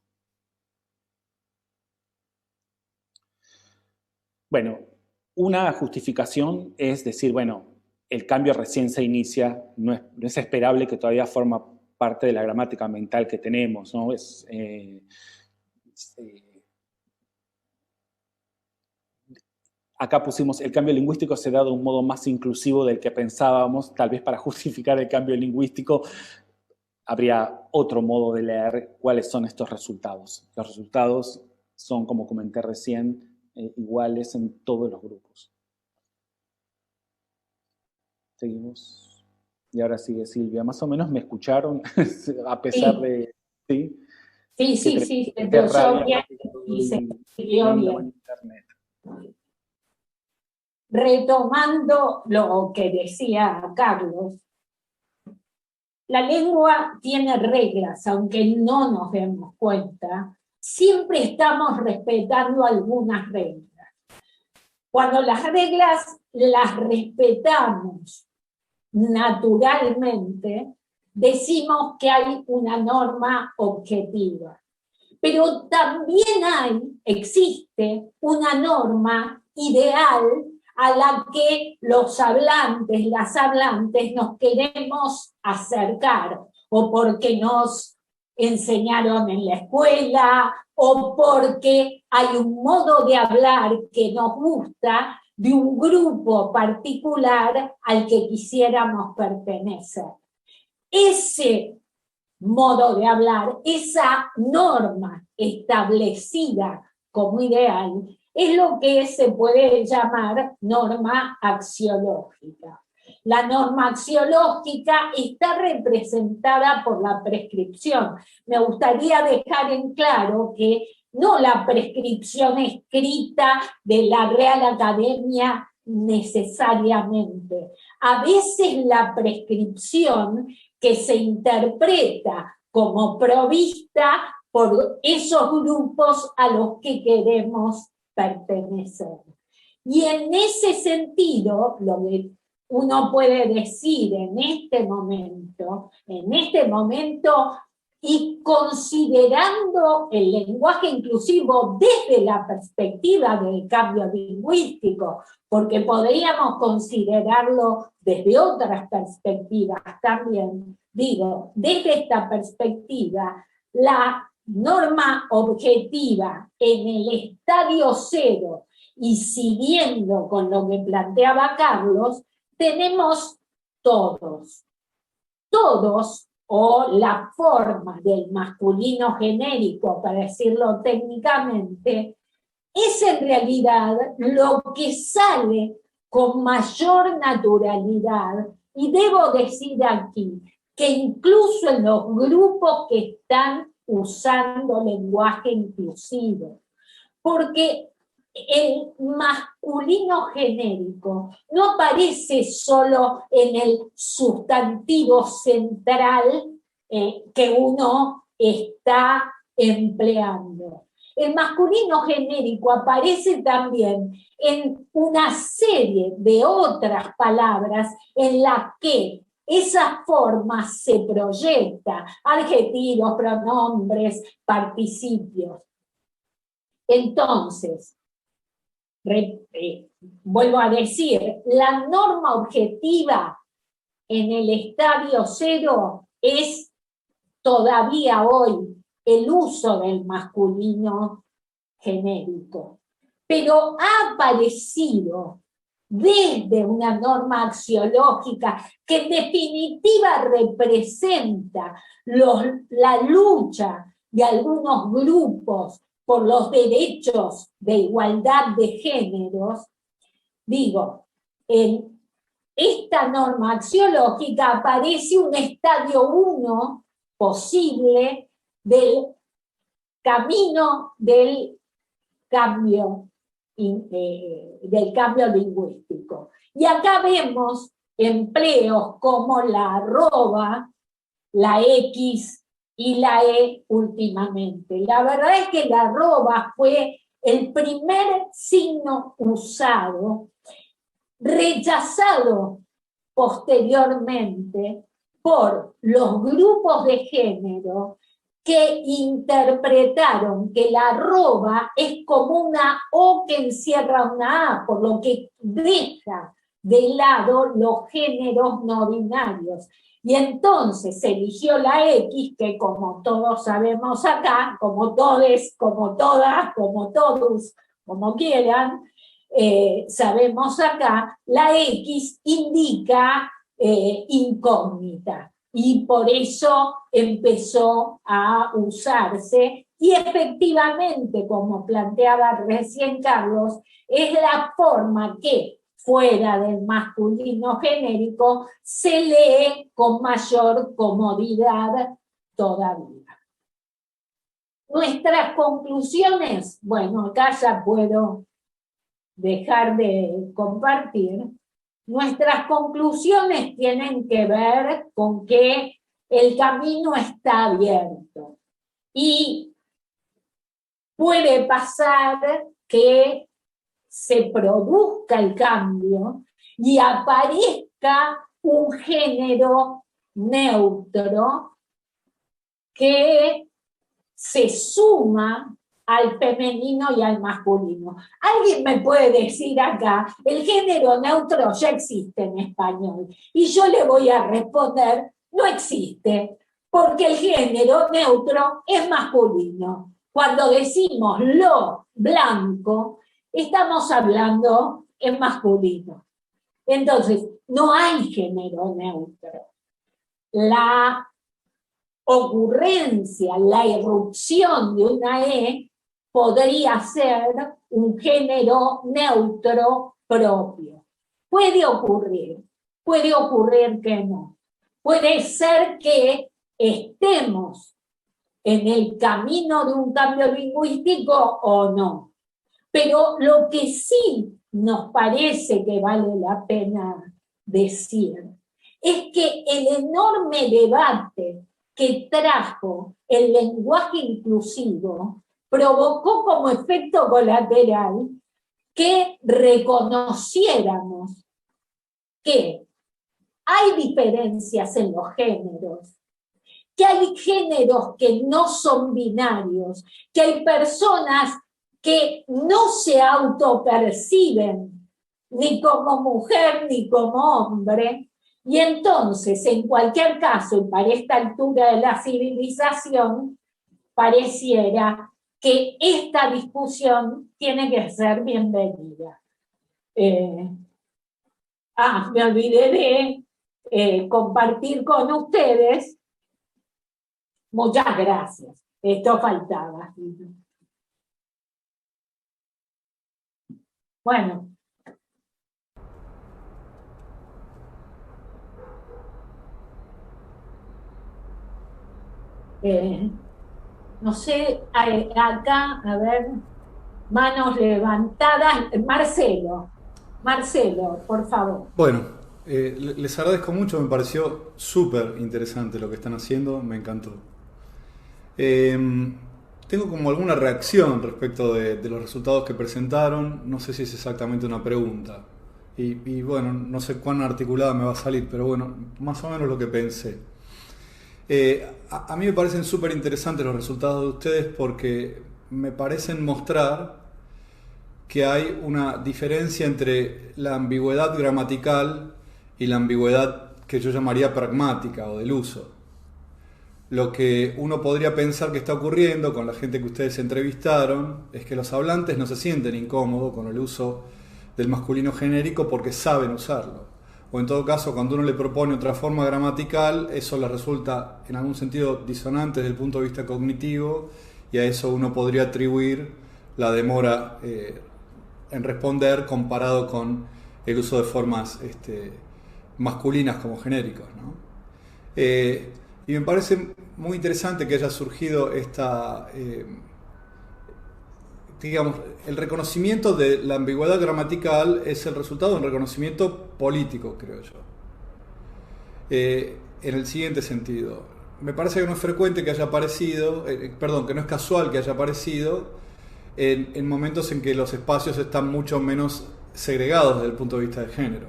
Bueno, una justificación es decir, bueno, el cambio recién se inicia, no es esperable, que todavía forma parte de la gramática mental que tenemos, ¿no? Acá pusimos el cambio lingüístico se da de un modo más inclusivo del que pensábamos. Tal vez para justificar el cambio lingüístico habría otro modo de leer cuáles son estos resultados. Los resultados son, como comenté recién, iguales en todos los grupos. Seguimos. Y ahora sigue Silvia. Más o menos me escucharon, a pesar de... ¿Sí? Sí, se te oyó bien y se escribió bien. Internet. Retomando lo que decía Carlos, la lengua tiene reglas, aunque no nos demos cuenta, siempre estamos respetando algunas reglas. Cuando las reglas las respetamos naturalmente, decimos que hay una norma objetiva. Pero también existe una norma ideal a la que los hablantes, las hablantes nos queremos acercar, o porque nos enseñaron en la escuela, o porque hay un modo de hablar que nos gusta de un grupo particular al que quisiéramos pertenecer. Ese modo de hablar, esa norma establecida como ideal, es lo que se puede llamar norma axiológica. La norma axiológica está representada por la prescripción. Me gustaría dejar en claro que no la prescripción escrita de la Real Academia necesariamente. A veces la prescripción que se interpreta como provista por esos grupos a los que queremos pertenecer. Y en ese sentido, lo que uno puede decir en este momento, y considerando el lenguaje inclusivo desde la perspectiva del cambio lingüístico, porque podríamos considerarlo desde otras perspectivas también, digo, desde esta perspectiva, la norma objetiva en el estadio cero, y siguiendo con lo que planteaba Carlos, tenemos todos, o la forma del masculino genérico, para decirlo técnicamente, es en realidad lo que sale con mayor naturalidad, y debo decir aquí que incluso en los grupos que están usando lenguaje inclusivo, porque el masculino genérico no aparece solo en el sustantivo central que uno está empleando. El masculino genérico aparece también en una serie de otras palabras en las que esa forma se proyecta, adjetivos, pronombres, participios. Entonces, vuelvo a decir, la norma objetiva en el estadio cero es todavía hoy el uso del masculino genérico, pero ha aparecido desde una norma axiológica que en definitiva representa la lucha de algunos grupos por los derechos de igualdad de géneros. Digo, en esta norma axiológica aparece un estadio 1 posible del camino del cambio lingüístico. Y acá vemos empleos como la arroba, la X y la E últimamente. La verdad es que la arroba fue el primer signo usado, rechazado posteriormente por los grupos de género que interpretaron que la arroba es como una O que encierra una A, por lo que deja de lado los géneros no binarios. Y entonces se eligió la X, que como todos sabemos acá, como todes, como todas, como todos, como quieran, sabemos acá, la X indica incógnita. Y por eso empezó a usarse, y efectivamente, como planteaba recién Carlos, es la forma que, fuera del masculino genérico, se lee con mayor comodidad todavía. Nuestras conclusiones, bueno, acá ya puedo dejar de compartir. Nuestras conclusiones tienen que ver con que el camino está abierto y puede pasar que se produzca el cambio y aparezca un género neutro que se suma al femenino y al masculino. Alguien me puede decir acá, el género neutro ya existe en español, y yo le voy a responder, no existe, porque el género neutro es masculino. Cuando decimos lo blanco, estamos hablando en masculino. Entonces, no hay género neutro. La ocurrencia, la irrupción de una E podría ser un género neutro propio. Puede ocurrir que no. Puede ser que estemos en el camino de un cambio lingüístico o no. Pero lo que sí nos parece que vale la pena decir es que el enorme debate que trajo el lenguaje inclusivo provocó como efecto colateral que reconociéramos que hay diferencias en los géneros, que hay géneros que no son binarios, que hay personas que no se autoperciben ni como mujer ni como hombre, y entonces, en cualquier caso, y para esta altura de la civilización, pareciera que esta discusión tiene que ser bienvenida. Me olvidé de compartir con ustedes. Muchas gracias. Esto faltaba. Bueno. No sé, acá, a ver, manos levantadas. Marcelo, por favor. Bueno, les agradezco mucho, me pareció súper interesante lo que están haciendo, me encantó. Tengo como alguna reacción respecto de los resultados que presentaron, no sé si es exactamente una pregunta. Y bueno, no sé cuán articulada me va a salir, pero bueno, más o menos lo que pensé. A mí me parecen súper interesantes los resultados de ustedes porque me parecen mostrar que hay una diferencia entre la ambigüedad gramatical y la ambigüedad que yo llamaría pragmática o del uso. Lo que uno podría pensar que está ocurriendo con la gente que ustedes entrevistaron es que los hablantes no se sienten incómodos con el uso del masculino genérico porque saben usarlo. O en todo caso, cuando uno le propone otra forma gramatical, eso le resulta en algún sentido disonante desde el punto de vista cognitivo, y a eso uno podría atribuir la demora en responder comparado con el uso de formas masculinas como genéricos, ¿no? Y me parece muy interesante que haya surgido digamos, el reconocimiento de la ambigüedad gramatical es el resultado de un reconocimiento político, creo yo. En el siguiente sentido, me parece que no es frecuente que haya aparecido, que no es casual que haya aparecido en momentos en que los espacios están mucho menos segregados desde el punto de vista de género.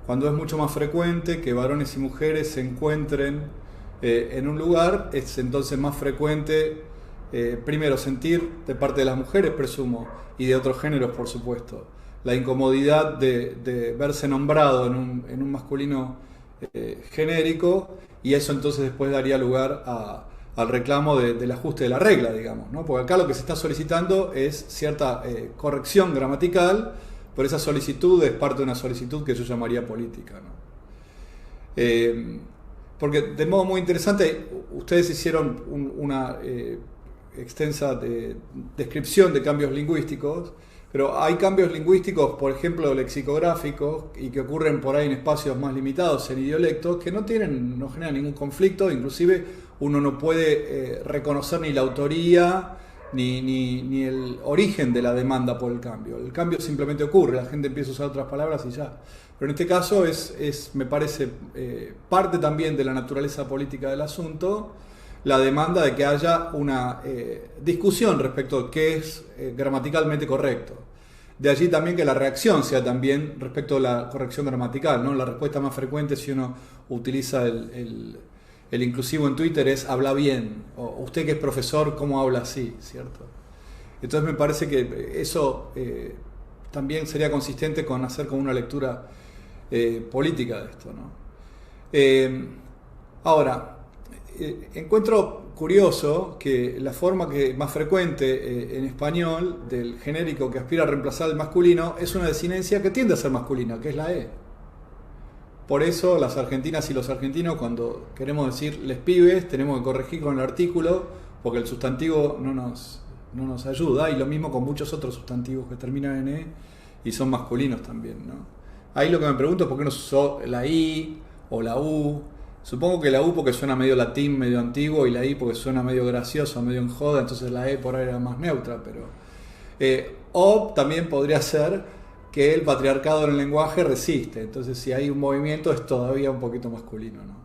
Cuando es mucho más frecuente que varones y mujeres se encuentren en un lugar, es entonces más frecuente primero sentir de parte de las mujeres, presumo, y de otros géneros, por supuesto, la incomodidad de verse nombrado en un masculino genérico, y eso entonces después daría lugar al reclamo del ajuste de la regla, digamos, ¿no? Porque acá lo que se está solicitando es cierta corrección gramatical, pero esa solicitud es parte de una solicitud que yo llamaría política, ¿no? Porque de modo muy interesante, ustedes hicieron una extensa descripción de cambios lingüísticos, pero hay cambios lingüísticos, por ejemplo, lexicográficos, y que ocurren por ahí en espacios más limitados, en idiolectos, que no generan ningún conflicto, inclusive uno no puede reconocer ni la autoría ni el origen de la demanda por el cambio. El cambio simplemente ocurre, la gente empieza a usar otras palabras y ya. Pero en este caso me parece, parte también de la naturaleza política del asunto, la demanda de que haya una discusión respecto de qué es gramaticalmente correcto. De allí también que la reacción sea también respecto a la corrección gramatical, ¿no? La respuesta más frecuente, si uno utiliza el inclusivo en Twitter, es habla bien, o usted que es profesor, ¿cómo habla así? ¿Cierto? Entonces me parece que eso también sería consistente con hacer como una lectura política de esto, ¿no? Ahora, encuentro curioso que la forma más frecuente en español del genérico que aspira a reemplazar al masculino es una desinencia que tiende a ser masculina, que es la E. Por eso las argentinas y los argentinos, cuando queremos decir les pibes, tenemos que corregir con el artículo, porque el sustantivo no nos ayuda, y lo mismo con muchos otros sustantivos que terminan en E y son masculinos también, ¿no? Ahí lo que me pregunto es por qué no se usó la I o la U. Supongo que la U porque suena medio latín, medio antiguo, y la I porque suena medio gracioso, medio en joda, entonces la E por ahí era más neutra, pero... o también podría ser que el patriarcado en el lenguaje resiste, entonces si hay un movimiento es todavía un poquito masculino, ¿no?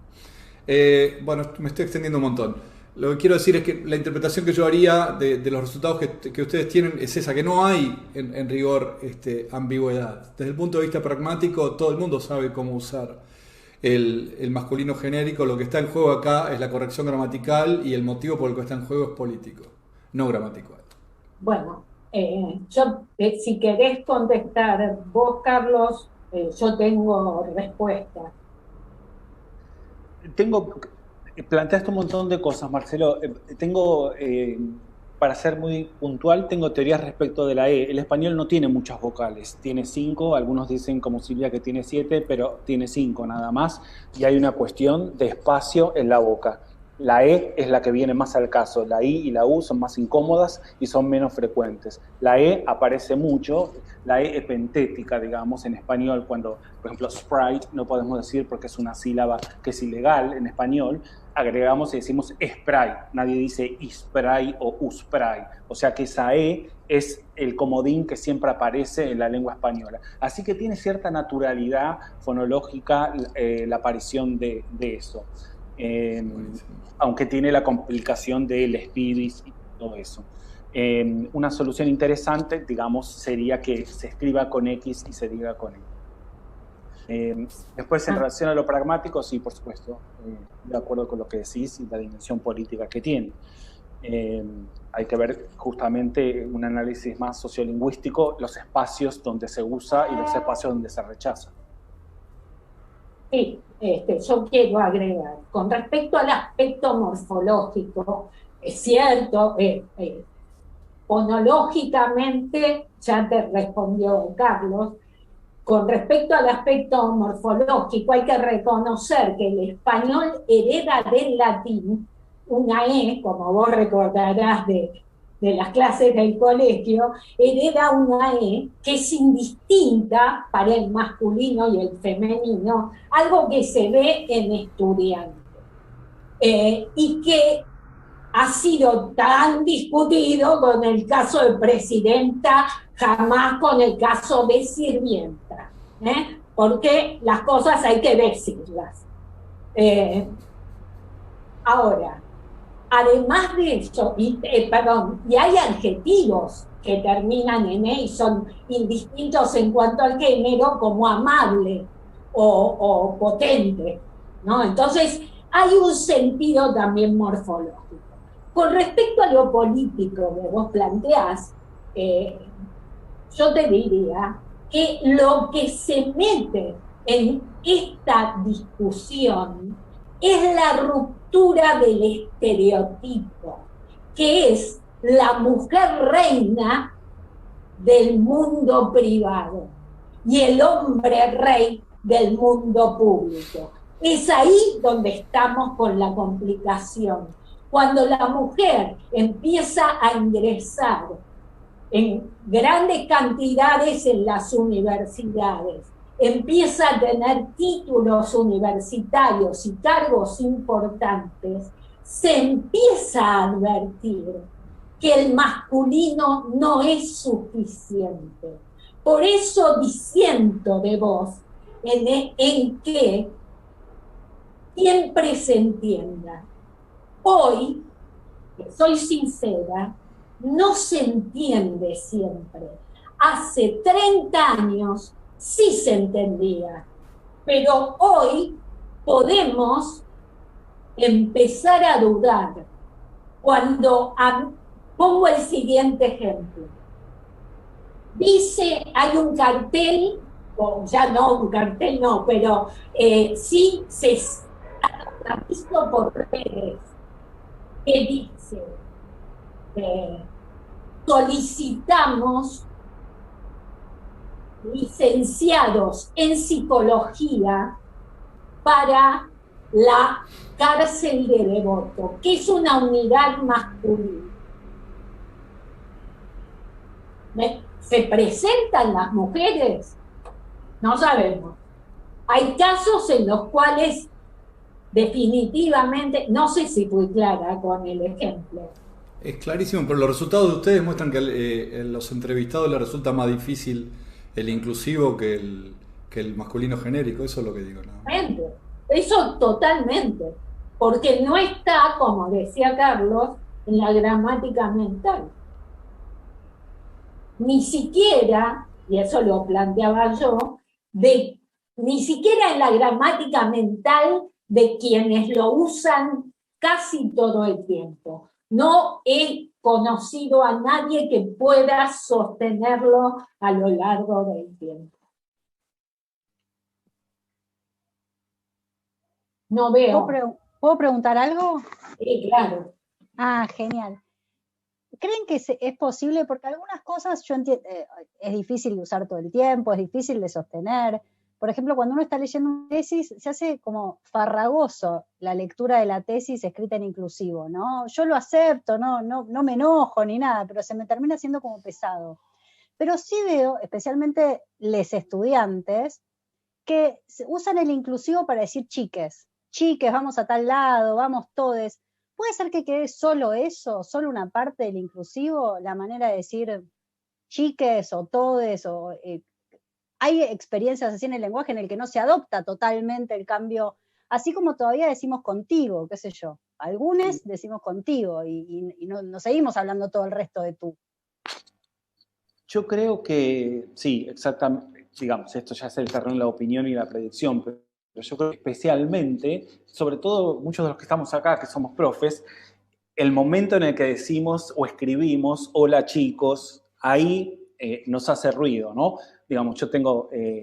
Bueno, me estoy extendiendo un montón. Lo que quiero decir es que la interpretación que yo haría de los resultados que ustedes tienen es esa, que no hay en rigor ambigüedad. Desde el punto de vista pragmático, todo el mundo sabe cómo usar el masculino genérico. Lo que está en juego acá es la corrección gramatical y el motivo por el que está en juego es político, no gramatical. Bueno, si querés contestar vos, Carlos, yo tengo respuesta. Planteaste un montón de cosas, Marcelo. Para ser muy puntual, tengo teorías respecto de la E. El español no tiene muchas vocales, tiene 5, algunos dicen como Silvia que tiene 7, pero tiene 5 nada más, y hay una cuestión de espacio en la boca. La E es la que viene más al caso, la I y la U son más incómodas y son menos frecuentes. La E aparece mucho, la E epentética, digamos, en español, cuando, por ejemplo, Sprite no podemos decir porque es una sílaba que es ilegal en español, agregamos y decimos spray, nadie dice ispray o uspray, o sea que esa E es el comodín que siempre aparece en la lengua española. Así que tiene cierta naturalidad fonológica la aparición de eso. Aunque tiene la complicación del Spidis y todo eso. Una solución interesante, digamos, sería que se escriba con X y se diga con E. Después, en relación a lo pragmático, sí, por supuesto, de acuerdo con lo que decís y la dimensión política que tiene. Hay que ver justamente un análisis más sociolingüístico, los espacios donde se usa y los espacios donde se rechaza. Sí, yo quiero agregar, con respecto al aspecto morfológico, es cierto, fonológicamente ya te respondió Carlos. Con respecto al aspecto morfológico, hay que reconocer que el español hereda del latín una E, como vos recordarás de las clases del colegio, hereda una E que es indistinta para el masculino y el femenino, algo que se ve en estudiantes, y que ha sido tan discutido con el caso de presidenta, jamás con el caso de sirvienta, porque las cosas hay que decirlas. Ahora, además de eso, y hay adjetivos que terminan en E y son indistintos en cuanto al género, como amable o potente, ¿no? Entonces, hay un sentido también morfológico. Con respecto a lo político que vos planteás, yo te diría que lo que se mete en esta discusión es la ruptura del estereotipo, que es la mujer reina del mundo privado y el hombre rey del mundo público. Es ahí donde estamos con la complicación. Cuando la mujer empieza a ingresar en grandes cantidades en las universidades, empieza a tener títulos universitarios y cargos importantes, se empieza a advertir que el masculino no es suficiente. Por eso disiento de vos en que siempre se entienda. Hoy, soy sincera, no se entiende siempre. Hace 30 años sí se entendía, pero hoy podemos empezar a dudar. Cuando pongo el siguiente ejemplo. Dice, hay un cartel, o ya no, un cartel no, pero sí se ha visto por redes, que dice, solicitamos licenciados en psicología para la cárcel de Devoto, que es una unidad masculina. ¿Se presentan las mujeres? No sabemos. Hay casos en los cuales definitivamente, no sé si fui clara con el ejemplo. Es clarísimo, pero los resultados de ustedes muestran que a los entrevistados les resulta más difícil el inclusivo que el masculino genérico, eso es lo que digo. ¿No? Eso totalmente. porque no está, como decía Carlos, en la gramática mental. Ni siquiera, y eso lo planteaba yo, ni siquiera en la gramática mental de quienes lo usan casi todo el tiempo. No he conocido a nadie que pueda sostenerlo a lo largo del tiempo. No veo. ¿Puedo preguntar algo? Sí, claro. Ah, genial. ¿Creen que es posible? Porque algunas cosas yo entiendo, es difícil de usar todo el tiempo, es difícil de sostener. Por ejemplo, cuando uno está leyendo una tesis, se hace como farragoso la lectura de la tesis escrita en inclusivo, ¿no? Yo lo acepto, no me enojo ni nada, pero se me termina haciendo como pesado. Pero sí veo, especialmente les estudiantes, que usan el inclusivo para decir chiques, vamos a tal lado, vamos todes. ¿Puede ser que quede solo eso, solo una parte del inclusivo, la manera de decir chiques o todes? Hay experiencias así en el lenguaje en el que no se adopta totalmente el cambio, así como todavía decimos contigo, qué sé yo. Algunos decimos contigo y no seguimos hablando todo el resto de tú. Yo creo que sí, exactamente, digamos, esto ya es el terreno de la opinión y la predicción, pero yo creo que especialmente, sobre todo muchos de los que estamos acá, que somos profes, el momento en el que decimos o escribimos, hola chicos, ahí nos hace ruido, ¿no? Digamos, yo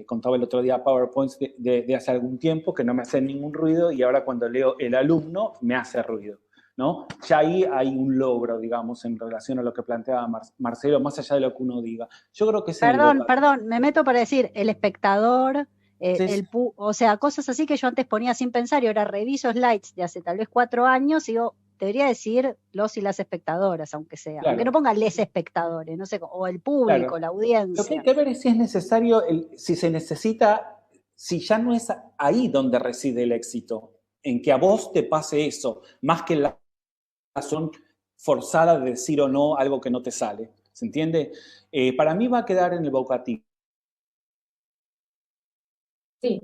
contaba el otro día PowerPoints de hace algún tiempo que no me hacen ningún ruido y ahora cuando leo el alumno me hace ruido, ¿no? Ya ahí hay un logro, digamos, en relación a lo que planteaba Marcelo, más allá de lo que uno diga. Yo creo que es Perdón, me meto para decir el espectador, sí. o sea, cosas así que yo antes ponía sin pensar y ahora reviso slides de hace tal vez 4 años y digo, debería decir los y las espectadoras, aunque sea, Claro. Aunque no ponga les espectadores, no sé, o el público, Claro. la audiencia. Lo que hay que ver es si es necesario, si se necesita, si ya no es ahí donde reside el éxito, en que a vos te pase eso, más que la razón forzada de decir o no algo que no te sale. ¿Se entiende? Para mí va a quedar en el vocativo. Sí,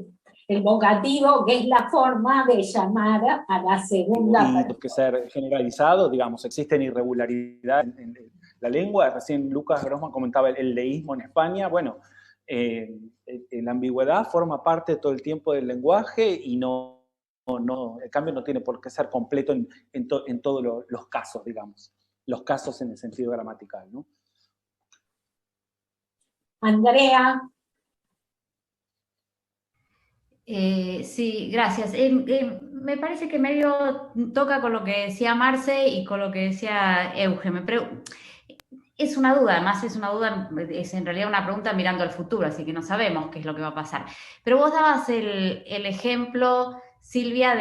el vocativo, que es la forma de llamar a la segunda persona. Y que ser generalizado, digamos, existen irregularidades en la lengua. Recién Lucas Grossman comentaba el leísmo en España. Bueno, la ambigüedad forma parte todo el tiempo del lenguaje y el cambio no tiene por qué ser completo en todos los casos, digamos. Los casos en el sentido gramatical, ¿no? Andrea. Sí, gracias. Me parece que medio toca con lo que decía Marce y con lo que decía Euge. Es una duda, además es en realidad una pregunta mirando al futuro, así que no sabemos qué es lo que va a pasar. Pero vos dabas el ejemplo, Silvia,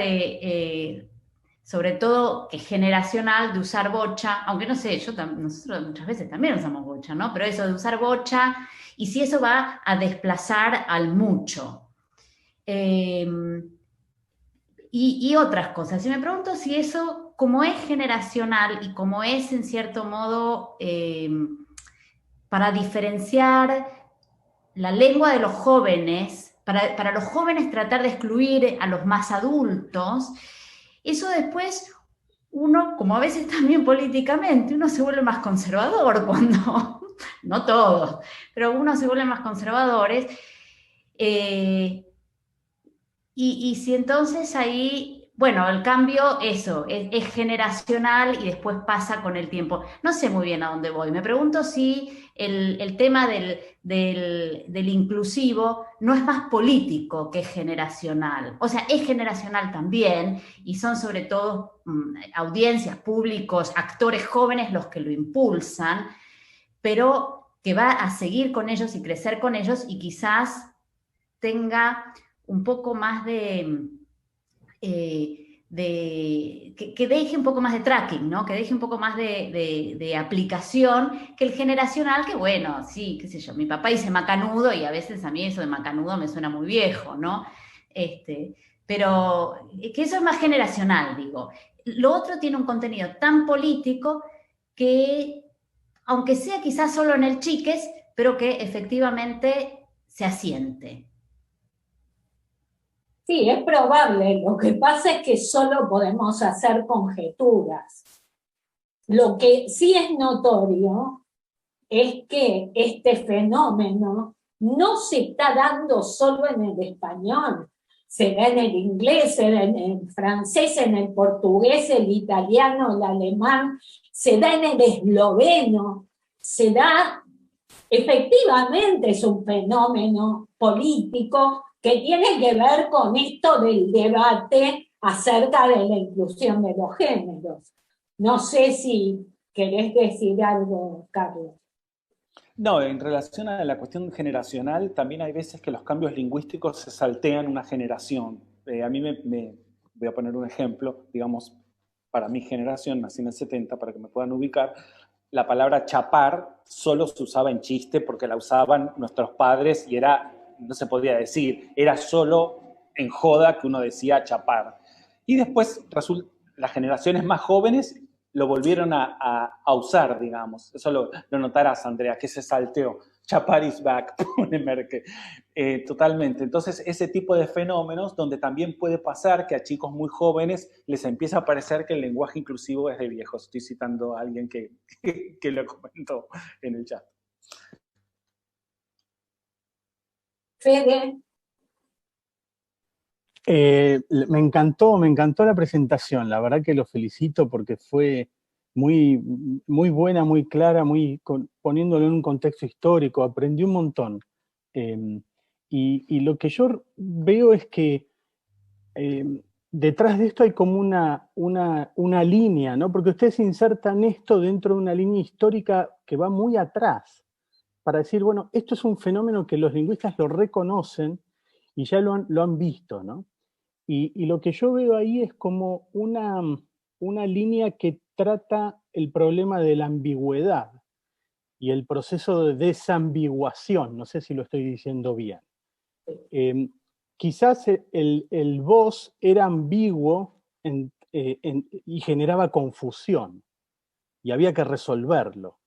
sobre todo que generacional, de usar bocha, aunque no sé, nosotros muchas veces también usamos bocha, ¿no? Pero eso de usar bocha, y si eso va a desplazar al mucho. Y otras cosas. Y me pregunto si eso, como es generacional y como es en cierto modo para diferenciar la lengua de los jóvenes, para los jóvenes tratar de excluir a los más adultos, eso después uno, como a veces también políticamente, uno se vuelve más conservador cuando, no todos, pero uno se vuelve más conservadores. Y si entonces ahí, bueno, el cambio, eso, es generacional y después pasa con el tiempo. No sé muy bien a dónde voy. Me pregunto si el tema del inclusivo no es más político que generacional. O sea, es generacional también y son sobre todo audiencias, públicos, actores jóvenes los que lo impulsan, pero que va a seguir con ellos y crecer con ellos y quizás tenga un poco más que deje un poco más de tracking, ¿no? Que deje un poco más de aplicación que el generacional, que bueno, sí, qué sé yo, mi papá dice macanudo y a veces a mí eso de macanudo me suena muy viejo, ¿no? Pero que eso es más generacional, digo. Lo otro tiene un contenido tan político que, aunque sea quizás solo en el chiques, pero que efectivamente se asiente. Sí, es probable. Lo que pasa es que solo podemos hacer conjeturas. Lo que sí es notorio es que este fenómeno no se está dando solo en el español, se da en el inglés, se da en el francés, en el portugués, el italiano, el alemán, se da en el esloveno, se da, efectivamente es un fenómeno político que tiene que ver con esto del debate acerca de la inclusión de los géneros. No sé si querés decir algo, Carlos. No, en relación a la cuestión generacional, también hay veces que los cambios lingüísticos se saltean una generación. A mí voy a poner un ejemplo, digamos, para mi generación, nací en el 70, para que me puedan ubicar, la palabra chapar solo se usaba en chiste porque la usaban nuestros padres y no se podía decir, era solo en joda que uno decía chapar. Y después las generaciones más jóvenes lo volvieron a usar, digamos. Eso lo notarás, Andrea, que se salteó. Chapar is back, pone Merkel. Totalmente. Entonces, ese tipo de fenómenos donde también puede pasar que a chicos muy jóvenes les empieza a parecer que el lenguaje inclusivo es de viejos. Estoy citando a alguien que lo comentó en el chat. Fede. Me encantó la presentación, la verdad que lo felicito porque fue muy, muy buena, muy clara, poniéndolo en un contexto histórico, aprendí un montón. Y lo que yo veo es que detrás de esto hay como una línea, ¿no? Porque ustedes insertan esto dentro de una línea histórica que va muy atrás, para decir, bueno, esto es un fenómeno que los lingüistas lo reconocen y ya lo han visto, ¿no? Y lo que yo veo ahí es como una línea que trata el problema de la ambigüedad y el proceso de desambiguación, no sé si lo estoy diciendo bien. Quizás el vos era ambiguo y generaba confusión, y había que resolverlo.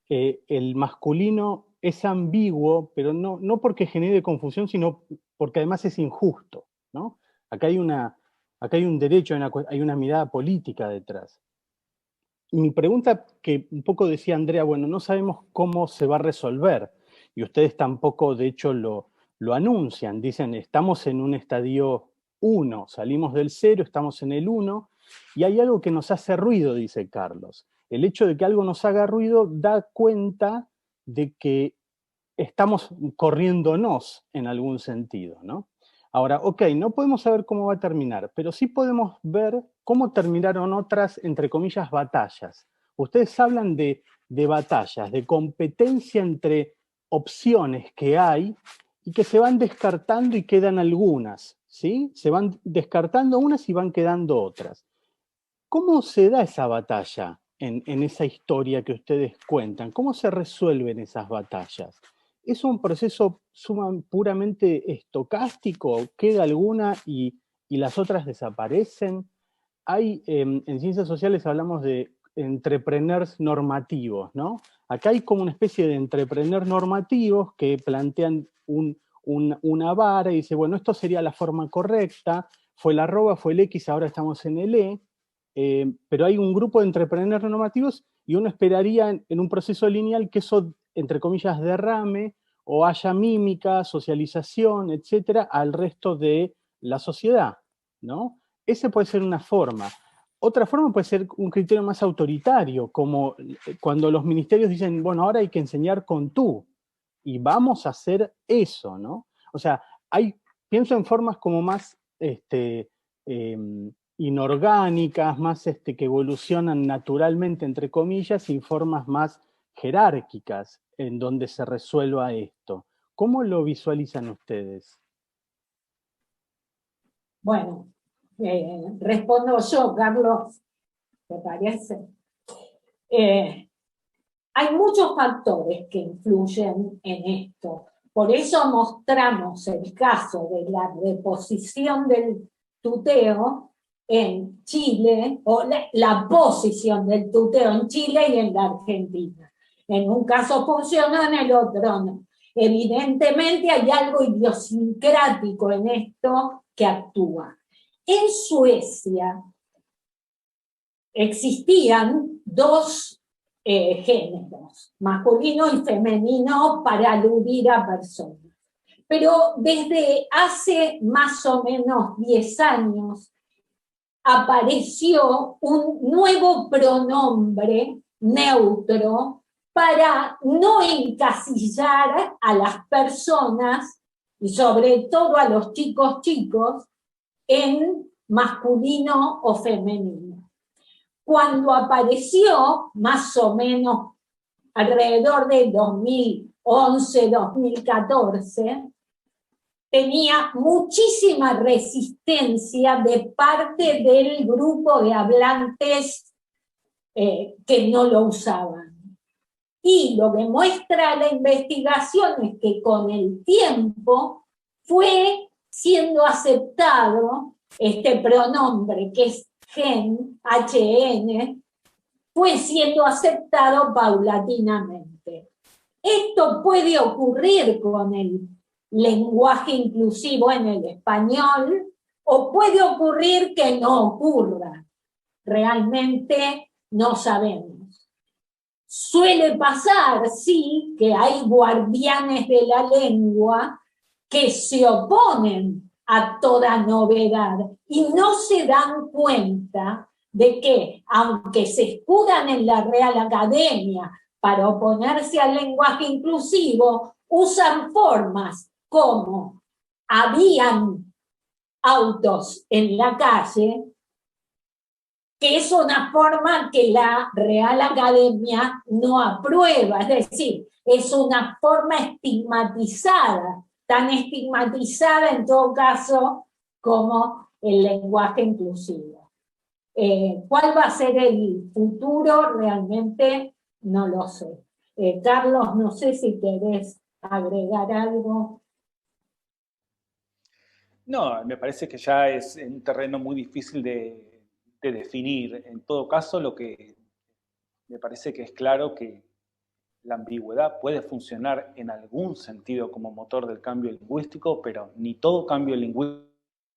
El masculino es ambiguo, pero no porque genere confusión, sino porque además es injusto, ¿no? Acá hay un derecho, hay una mirada política detrás. Y mi pregunta, que un poco decía Andrea, bueno, no sabemos cómo se va a resolver, y ustedes tampoco, de hecho, lo anuncian, dicen, estamos en un estadio 1, salimos del 0, estamos en el 1, y hay algo que nos hace ruido, dice Carlos. El hecho de que algo nos haga ruido da cuenta de que estamos corriéndonos en algún sentido, ¿no? Ahora, ok, no podemos saber cómo va a terminar, pero sí podemos ver cómo terminaron otras, entre comillas, batallas. Ustedes hablan de batallas, de competencia entre opciones que hay y que se van descartando y quedan algunas, ¿sí? Se van descartando unas y van quedando otras. ¿Cómo se da esa batalla en esa historia que ustedes cuentan? ¿Cómo se resuelven esas batallas? ¿Es un proceso puramente estocástico? ¿Queda alguna y las otras desaparecen? En ciencias sociales hablamos de entrepreneurs normativos, ¿no? Acá hay como una especie de entrepreneurs normativos que plantean una vara y dice, bueno, esto sería la forma correcta, fue el arroba, fue el X, ahora estamos en el E, pero hay un grupo de entrepreneurs normativos y uno esperaría en un proceso lineal que eso, entre comillas, derrame o haya mímica, socialización, etcétera, al resto de la sociedad, ¿no? Esa puede ser una forma. Otra forma puede ser un criterio más autoritario, como cuando los ministerios dicen, bueno, ahora hay que enseñar con tú, y vamos a hacer eso, ¿no? O sea, pienso en formas como más inorgánicas, más que evolucionan naturalmente, entre comillas, y formas más jerárquicas en donde se resuelva esto. ¿Cómo lo visualizan ustedes? Bueno, respondo yo, Carlos, ¿te parece? Hay muchos factores que influyen en esto. Por eso mostramos el caso de la reposición del tuteo en Chile, o la posición del tuteo en Chile y en la Argentina. En un caso funcionó, en el otro no. Evidentemente hay algo idiosincrático en esto que actúa. En Suecia existían dos géneros, masculino y femenino, para aludir a personas. Pero desde hace más o menos 10 años apareció un nuevo pronombre neutro para no encasillar a las personas, y sobre todo a los chicos, en masculino o femenino. Cuando apareció, más o menos alrededor del 2011, 2014, tenía muchísima resistencia de parte del grupo de hablantes que no lo usaban. Y lo que muestra la investigación es que con el tiempo fue siendo aceptado este pronombre, que es gen, HN, fue siendo aceptado paulatinamente. Esto puede ocurrir con el lenguaje inclusivo en el español, o puede ocurrir que no ocurra. Realmente no sabemos. Suele pasar, sí, que hay guardianes de la lengua que se oponen a toda novedad y no se dan cuenta de que, aunque se escudan en la Real Academia para oponerse al lenguaje inclusivo, usan formas como habían autos en la calle, que es una forma que la Real Academia no aprueba, es decir, es una forma estigmatizada, tan estigmatizada en todo caso como el lenguaje inclusivo. ¿Cuál va a ser el futuro? Realmente no lo sé. Carlos, no sé si querés agregar algo. No, me parece que ya es un terreno muy difícil de definir. En todo caso, lo que me parece que es claro que la ambigüedad puede funcionar en algún sentido como motor del cambio lingüístico, pero ni todo cambio lingüístico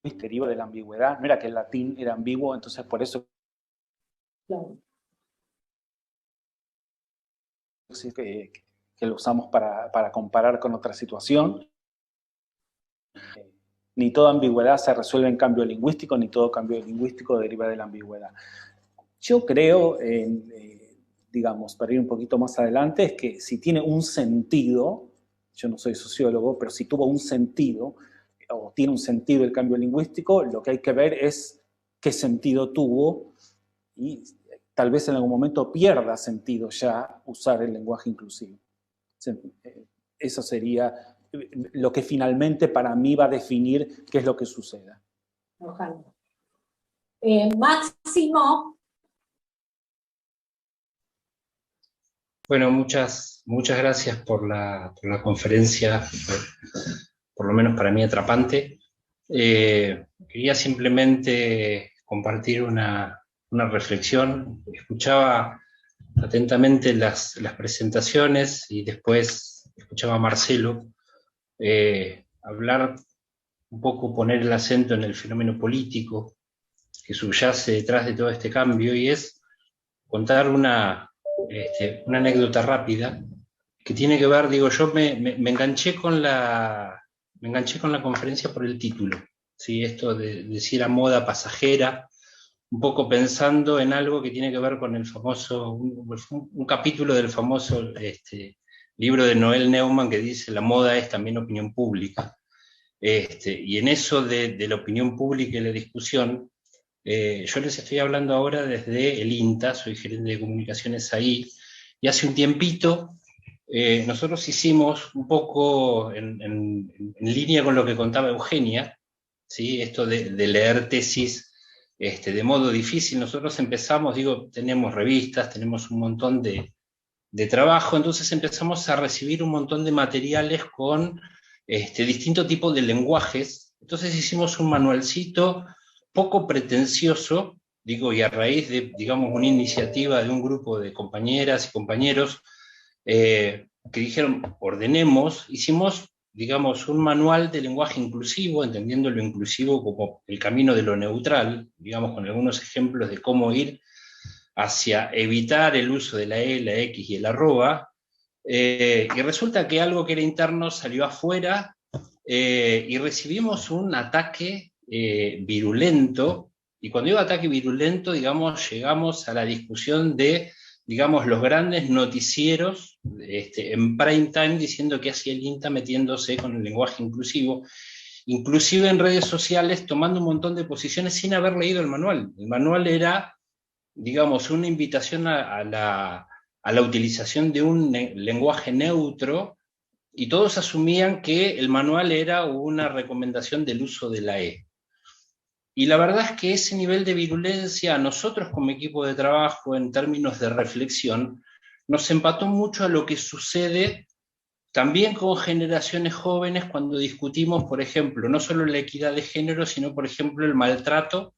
deriva de la ambigüedad. No era que el latín era ambiguo, entonces por eso Claro. que lo usamos para comparar con otra situación. Ni toda ambigüedad se resuelve en cambio lingüístico, ni todo cambio lingüístico deriva de la ambigüedad. Yo creo, digamos, para ir un poquito más adelante, es que si tiene un sentido, yo no soy sociólogo, pero si tuvo un sentido, o tiene un sentido el cambio lingüístico, lo que hay que ver es qué sentido tuvo, y tal vez en algún momento pierda sentido ya usar el lenguaje inclusivo. Eso sería lo que finalmente para mí va a definir qué es lo que suceda. Ojalá. Máximo. Bueno, muchas gracias por la conferencia, por lo menos para mí atrapante. Quería simplemente compartir una reflexión. Escuchaba atentamente las presentaciones y después escuchaba a Marcelo hablar un poco, poner el acento en el fenómeno político que subyace detrás de todo este cambio, y es contar una anécdota rápida que tiene que ver, digo, yo me enganché con la conferencia por el título, ¿sí? Esto de decir a moda pasajera, un poco pensando en algo que tiene que ver con el famoso, un capítulo del famoso libro de Noel Neumann que dice: la moda es también opinión pública. Y en eso de la opinión pública y la discusión, yo les estoy hablando ahora desde el INTA, soy gerente de comunicaciones ahí, y hace un tiempito nosotros hicimos un poco en línea con lo que contaba Eugenia, ¿sí? Esto de leer tesis de modo difícil. Nosotros empezamos, digo, tenemos revistas, tenemos un montón de trabajo, entonces empezamos a recibir un montón de materiales con distintos tipos de lenguajes. Entonces hicimos un manualcito poco pretencioso, digo, y a raíz de, digamos, una iniciativa de un grupo de compañeras y compañeros que dijeron, ordenemos, hicimos digamos, un manual de lenguaje inclusivo, entendiendo lo inclusivo como el camino de lo neutral, digamos, con algunos ejemplos de cómo ir hacia evitar el uso de la E, la X y el arroba, y resulta que algo que era interno salió afuera, y recibimos un ataque virulento, y cuando digo ataque virulento, digamos, llegamos a la discusión de, digamos, los grandes noticieros en prime time diciendo que hacía el INTA metiéndose con el lenguaje inclusivo, inclusive en redes sociales tomando un montón de posiciones sin haber leído el manual. El manual era, digamos, una invitación a la utilización de un lenguaje neutro, y todos asumían que el manual era una recomendación del uso de la E. Y la verdad es que ese nivel de virulencia a nosotros como equipo de trabajo en términos de reflexión nos empató mucho a lo que sucede también con generaciones jóvenes cuando discutimos, por ejemplo, no solo la equidad de género, sino, por ejemplo, el maltrato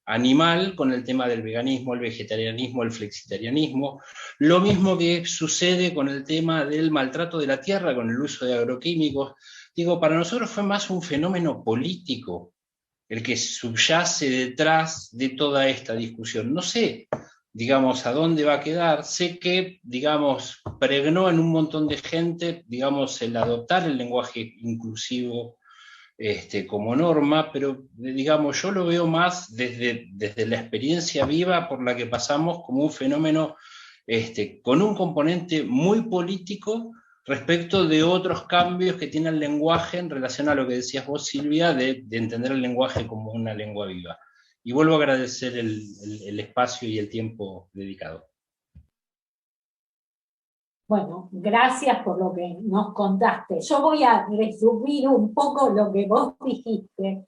animal con el tema del veganismo, el vegetarianismo, el flexitarianismo. Lo mismo que sucede con el tema del maltrato de la tierra, con el uso de agroquímicos. Digo, para nosotros fue más un fenómeno político el que subyace detrás de toda esta discusión. No sé, digamos, a dónde va a quedar. Sé que, digamos, pregnó en un montón de gente, digamos, el adoptar el lenguaje inclusivo como norma, pero, digamos, yo lo veo más desde la experiencia viva por la que pasamos como un fenómeno con un componente muy político respecto de otros cambios que tiene el lenguaje en relación a lo que decías vos, Silvia, de entender el lenguaje como una lengua viva. Y vuelvo a agradecer el espacio y el tiempo dedicado. Bueno, gracias por lo que nos contaste. Yo voy a resumir un poco lo que vos dijiste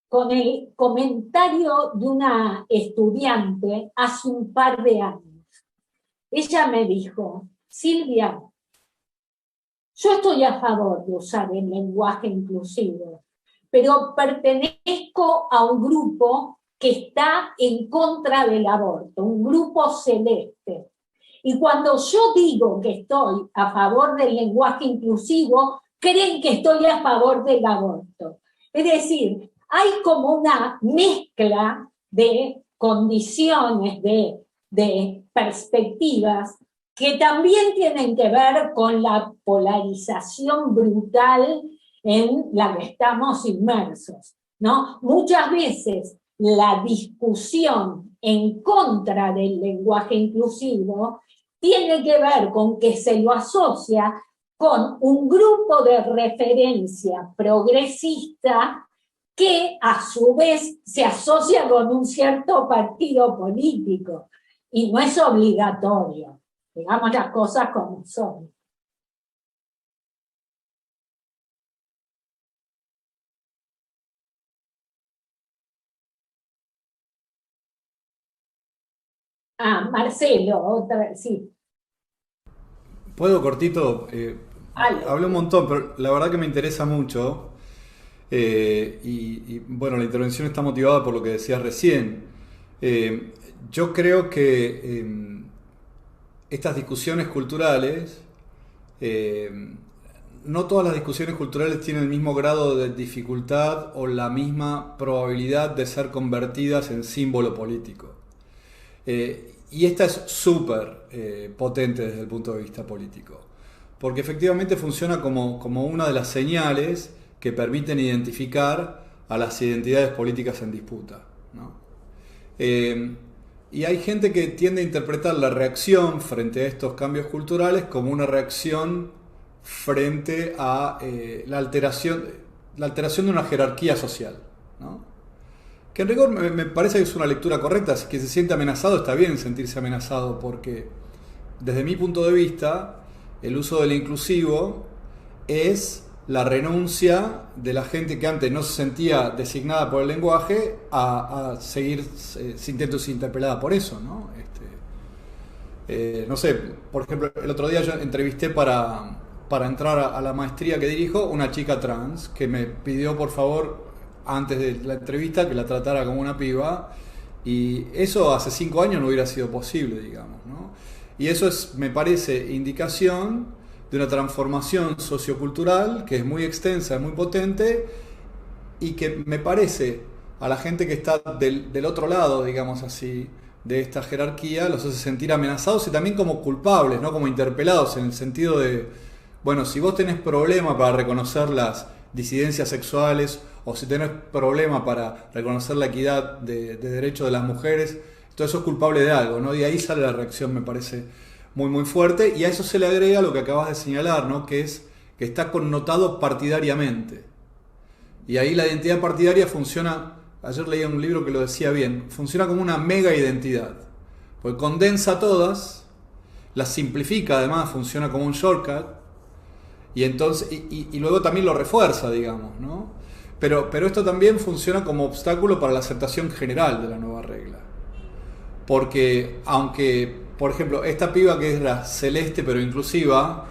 con el comentario de una estudiante hace un par de años. Ella me dijo, Silvia, yo estoy a favor de usar el lenguaje inclusivo, pero pertenezco a un grupo que está en contra del aborto, un grupo celeste. Y cuando yo digo que estoy a favor del lenguaje inclusivo, creen que estoy a favor del aborto. Es decir, hay como una mezcla de condiciones, de perspectivas, que también tienen que ver con la polarización brutal en la que estamos inmersos, ¿no? Muchas veces la discusión en contra del lenguaje inclusivo tiene que ver con que se lo asocia con un grupo de referencia progresista que a su vez se asocia con un cierto partido político, y no es obligatorio. Digamos las cosas como son. Marcelo, otra vez, sí. ¿Puedo cortito? Hablé un montón, pero la verdad que me interesa mucho. Bueno, la intervención está motivada por lo que decías recién. Yo creo que estas discusiones culturales, no todas las discusiones culturales tienen el mismo grado de dificultad o la misma probabilidad de ser convertidas en símbolo político. Y esta es súper potente desde el punto de vista político, porque efectivamente funciona como una de las señales que permiten identificar a las identidades políticas en disputa, ¿no? Y hay gente que tiende a interpretar la reacción frente a estos cambios culturales como una reacción frente a la alteración de una jerarquía social, ¿no? Que en rigor me parece que es una lectura correcta. Si quien se siente amenazado, está bien sentirse amenazado, porque desde mi punto de vista el uso del inclusivo es la renuncia de la gente que antes no se sentía designada por el lenguaje a seguir sintiéndose interpelada por eso, ¿no? No sé, por ejemplo, el otro día yo entrevisté para entrar a la maestría que dirijo una chica trans que me pidió por favor antes de la entrevista que la tratara como una piba, y eso hace 5 años no hubiera sido posible, digamos, ¿no? Y eso es, me parece, indicación de una transformación sociocultural que es muy extensa, muy potente, y que me parece a la gente que está del otro lado, digamos así, de esta jerarquía, los hace sentir amenazados y también como culpables, no como interpelados, en el sentido de, bueno, si vos tenés problema para reconocer las disidencias sexuales, o si tenés problema para reconocer la equidad de derechos de las mujeres, todo eso es culpable de algo, ¿no? Y ahí sale la reacción, me parece muy, muy fuerte, y a eso se le agrega lo que acabas de señalar, ¿no? Que es que está connotado partidariamente. Y ahí la identidad partidaria funciona, ayer leía un libro que lo decía bien, funciona como una mega identidad, porque condensa todas, las simplifica, además funciona como un shortcut, y entonces y luego también lo refuerza, digamos, ¿no? Pero esto también funciona como obstáculo para la aceptación general de la nueva regla. Porque aunque, por ejemplo, esta piba que es la celeste pero inclusiva,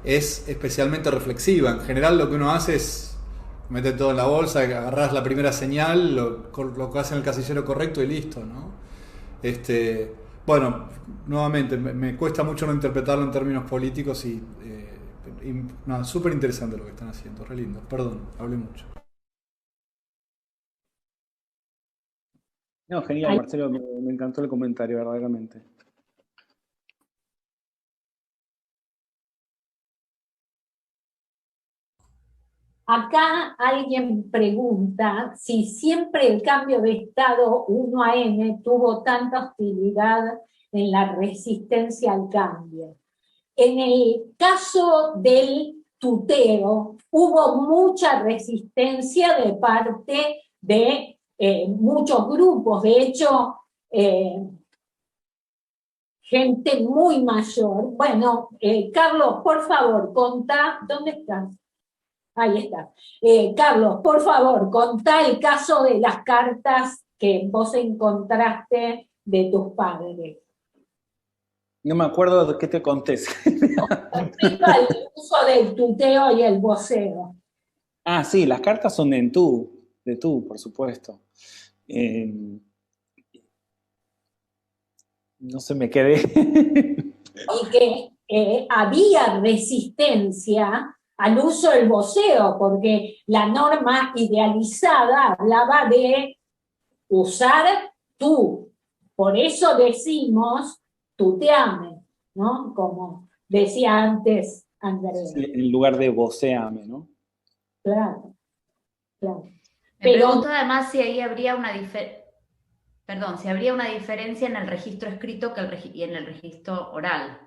es especialmente reflexiva. En general lo que uno hace es mete todo en la bolsa, agarrás la primera señal, lo colocás en el casillero correcto y listo, ¿no? Bueno, nuevamente, me cuesta mucho no interpretarlo en términos políticos y no, súper interesante lo que están haciendo, re lindo. Perdón, hablé mucho. No, genial, Marcelo, me encantó el comentario, verdaderamente. Acá alguien pregunta si siempre el cambio de estado 1 a N tuvo tanta hostilidad en la resistencia al cambio. En el caso del tuteo, hubo mucha resistencia de parte de muchos grupos. De hecho, gente muy mayor. Bueno, Carlos, por favor, contá, ¿dónde estás? Ahí está. Carlos, por favor, contá el caso de las cartas que vos encontraste de tus padres. No me acuerdo de qué te conté. Respecto al uso del tuteo y el voceo. Ah, sí, las cartas son de tú, por supuesto. No se me quedé. Y que había resistencia al uso del voceo, porque la norma idealizada hablaba de usar tú. Por eso decimos tuteame, ¿no? Como decía antes Andrea. Sí, en lugar de voceame, ¿no? Claro, claro. Me pregunto además si ahí habría una si habría una diferencia en el registro escrito y en el registro oral.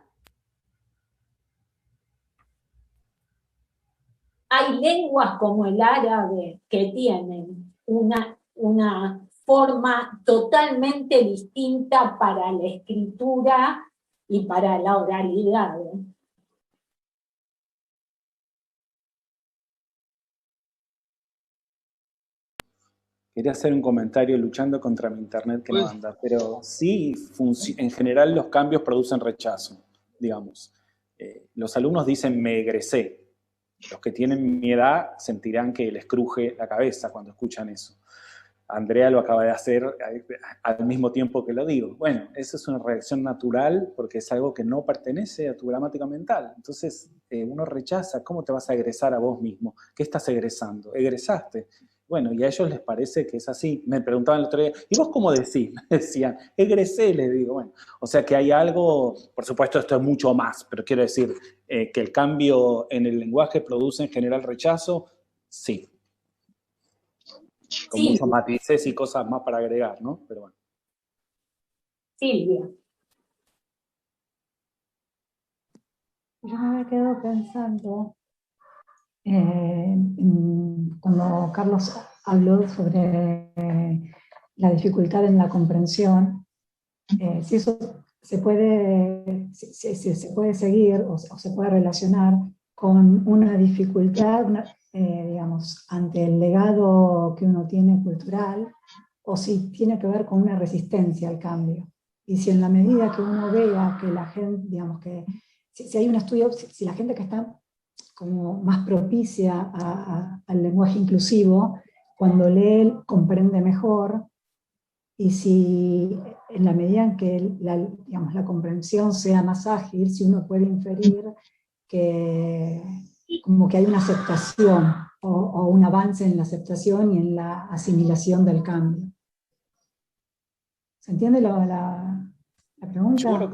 Hay lenguas como el árabe que tienen una forma totalmente distinta para la escritura y para la oralidad. Quería hacer un comentario luchando contra mi internet que no anda, pero sí, en general los cambios producen rechazo, digamos. Los alumnos dicen me egresé. Los que tienen mi edad sentirán que les cruje la cabeza cuando escuchan eso. Andrea lo acaba de hacer al mismo tiempo que lo digo. Bueno, eso es una reacción natural porque es algo que no pertenece a tu gramática mental. Entonces uno rechaza. ¿Cómo te vas a egresar a vos mismo? ¿Qué estás egresando? Egresaste. Bueno, y a ellos les parece que es así. Me preguntaban el otro día, ¿y vos cómo decís? Me decían, egresé, les digo. Bueno, o sea que hay algo, por supuesto esto es mucho más, pero quiero decir que el cambio en el lenguaje produce en general rechazo, sí. Con muchos matices y cosas más para agregar, ¿no? Pero bueno. Silvia. Yo me quedo pensando, cuando Carlos habló sobre la dificultad en la comprensión, si eso se puede seguir o se puede relacionar con una dificultad, digamos, ante el legado que uno tiene cultural, o si tiene que ver con una resistencia al cambio. Y si en la medida que uno vea que la gente, digamos, que si hay un estudio, si la gente que está como más propicia al lenguaje inclusivo, cuando lee comprende mejor, y si en la medida en que digamos, la comprensión sea más ágil, si uno puede inferir que como que hay una aceptación o un avance en la aceptación y en la asimilación del cambio. ¿Se entiende la pregunta? Yo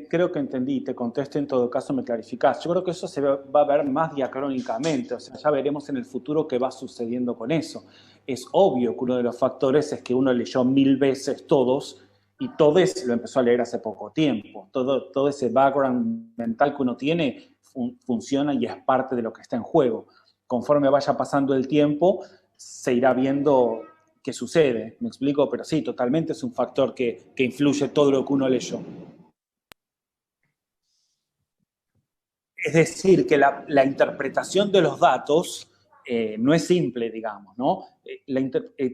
creo que entendí, te contesto, en todo caso me clarificás. Yo creo que eso se va a ver más diacrónicamente, o sea, ya veremos en el futuro qué va sucediendo con eso. Es obvio que uno de los factores es que uno leyó 1000 veces todos, y todo eso lo empezó a leer hace poco tiempo. Todo ese background mental que uno tiene funciona y es parte de lo que está en juego. Conforme vaya pasando el tiempo, se irá viendo qué sucede, ¿me explico? Pero sí, totalmente es un factor que influye todo lo que uno leyó. Es decir, que la interpretación de los datos no es simple, digamos, ¿no?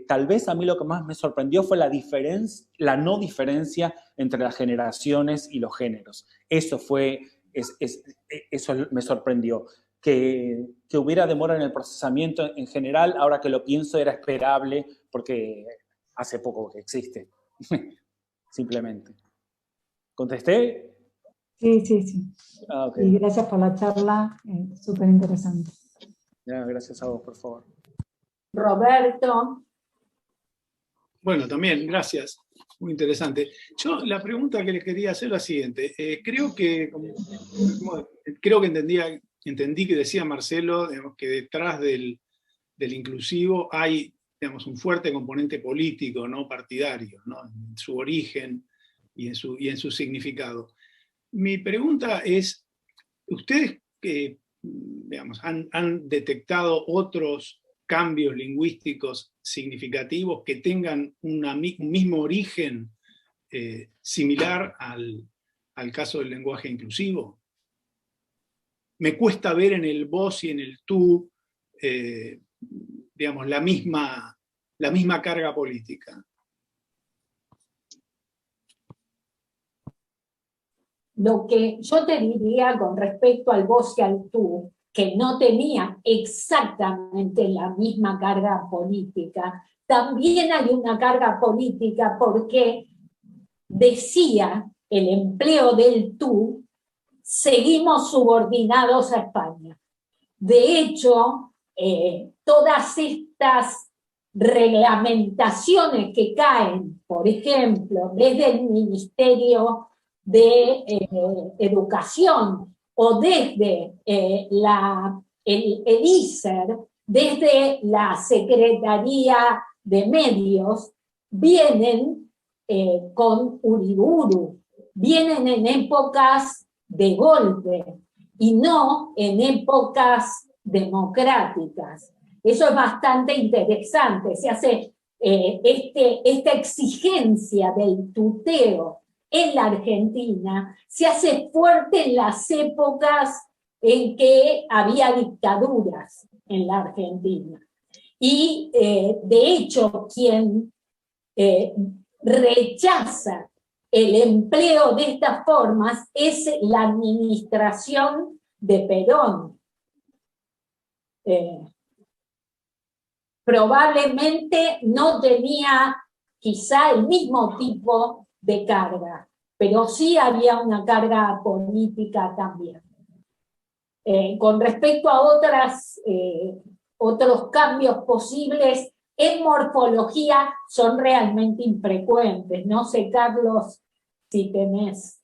Tal vez a mí lo que más me sorprendió fue la no diferencia entre las generaciones y los géneros. Eso me sorprendió. Que hubiera demora en el procesamiento en general, ahora que lo pienso, era esperable porque hace poco que existe. Simplemente. ¿Contesté? Sí. Ah, okay. Y gracias por la charla, súper interesante. Gracias a vos, por favor. Roberto. Bueno, también, gracias. Muy interesante. Yo la pregunta que le quería hacer es la siguiente. Creo que entendí que decía Marcelo, digamos, que detrás del inclusivo hay, digamos, un fuerte componente político, ¿no? Partidario, ¿no? En su origen y en su significado. Mi pregunta es, ¿ustedes digamos, han detectado otros cambios lingüísticos significativos que tengan un mismo origen similar al caso del lenguaje inclusivo? Me cuesta ver en el vos y en el tú, digamos, la misma carga política. Lo que yo te diría con respecto al vos y al tú, que no tenía exactamente la misma carga política, también hay una carga política porque decía el empleo del tú, seguimos subordinados a España. De hecho, todas estas reglamentaciones que caen, por ejemplo, desde el Ministerio de Educación o desde el ISER, desde la Secretaría de Medios, vienen con Uriburu, vienen en épocas de golpe y no en épocas democráticas. Eso es bastante interesante. Se hace esta exigencia del tuteo en la Argentina, se hace fuerte en las épocas en que había dictaduras en la Argentina. Y de hecho, quien rechaza el empleo de estas formas es la administración de Perón. Probablemente no tenía quizá el mismo tipo de carga, pero sí había una carga política también. Con respecto a otros cambios posibles en morfología, son realmente infrecuentes. No sé, Carlos, si tenés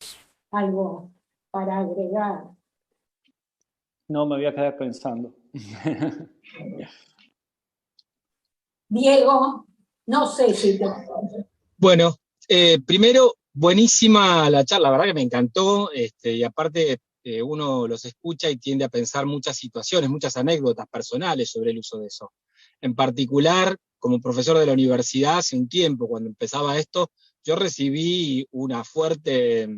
algo para agregar. No, me voy a quedar pensando. Diego, no sé si te... Bueno, primero, buenísima la charla, la verdad que me encantó, y aparte uno los escucha y tiende a pensar muchas situaciones, muchas anécdotas personales sobre el uso de eso. En particular, como profesor de la universidad, hace un tiempo, cuando empezaba esto, yo recibí una fuerte,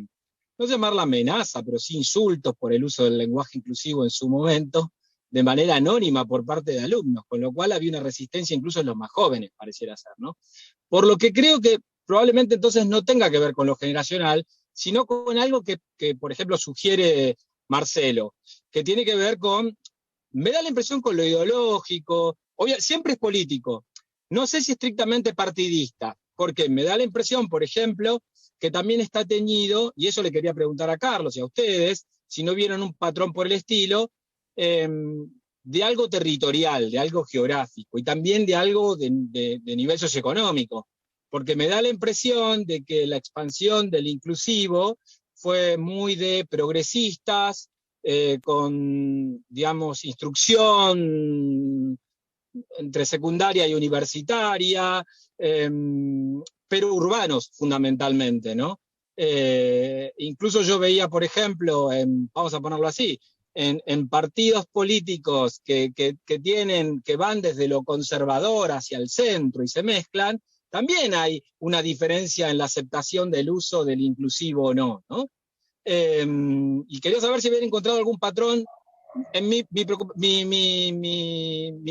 no llamarla amenaza, pero sí insultos por el uso del lenguaje inclusivo en su momento, de manera anónima por parte de alumnos, con lo cual había una resistencia incluso en los más jóvenes, pareciera ser, ¿no? Por lo que creo que probablemente entonces no tenga que ver con lo generacional, sino con algo que por ejemplo, sugiere Marcelo, que tiene que ver con, me da la impresión, con lo ideológico, siempre es político, no sé si estrictamente partidista, porque me da la impresión, por ejemplo, que también está teñido, y eso le quería preguntar a Carlos y a ustedes, si no vieron un patrón por el estilo, de algo territorial, de algo geográfico, y también de algo de nivel socioeconómico, porque me da la impresión de que la expansión del inclusivo fue muy de progresistas, con, digamos, instrucción entre secundaria y universitaria, pero urbanos fundamentalmente, ¿no? Incluso yo veía, por ejemplo, vamos a ponerlo así, en partidos políticos que van desde lo conservador hacia el centro y se mezclan, también hay una diferencia en la aceptación del uso del inclusivo o no, ¿no? Y quería saber si habían encontrado algún patrón. Mi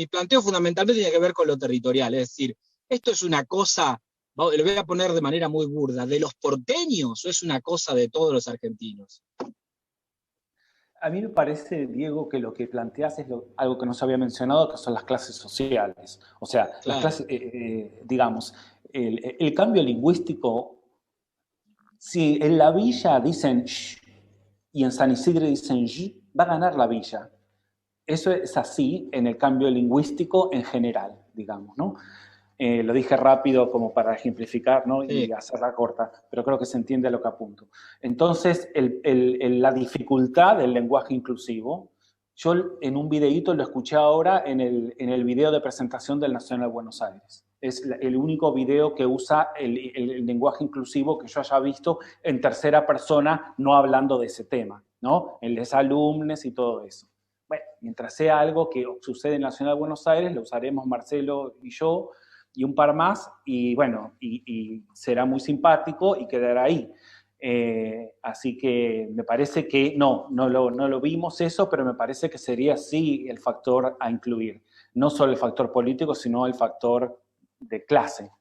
planteo fundamentalmente tiene que ver con lo territorial, es decir, esto es una cosa, lo voy a poner de manera muy burda, ¿de los porteños o es una cosa de todos los argentinos? A mí me parece, Diego, que lo que planteas es algo que no se había mencionado, que son las clases sociales. O sea, claro, las clases, digamos, el cambio lingüístico, si en la villa dicen sh y en San Isidro dicen sh, va a ganar la villa. Eso es así en el cambio lingüístico en general, digamos, ¿no? Lo dije rápido como para ejemplificar, ¿no? Y hacerla corta, pero creo que se entiende a lo que apunto. Entonces, la dificultad del lenguaje inclusivo, yo en un videíto lo escuché ahora en el video de presentación del Nacional de Buenos Aires. Es el único video que usa el lenguaje inclusivo que yo haya visto en tercera persona, no hablando de ese tema, ¿no? En les alumnes y todo eso. Bueno, mientras sea algo que sucede en la Nacional de Buenos Aires, lo usaremos Marcelo y yo, y un par más, y bueno, y será muy simpático y quedará ahí. Así que me parece que no lo vimos eso, pero me parece que sería sí el factor a incluir. No solo el factor político, sino el factor de clase,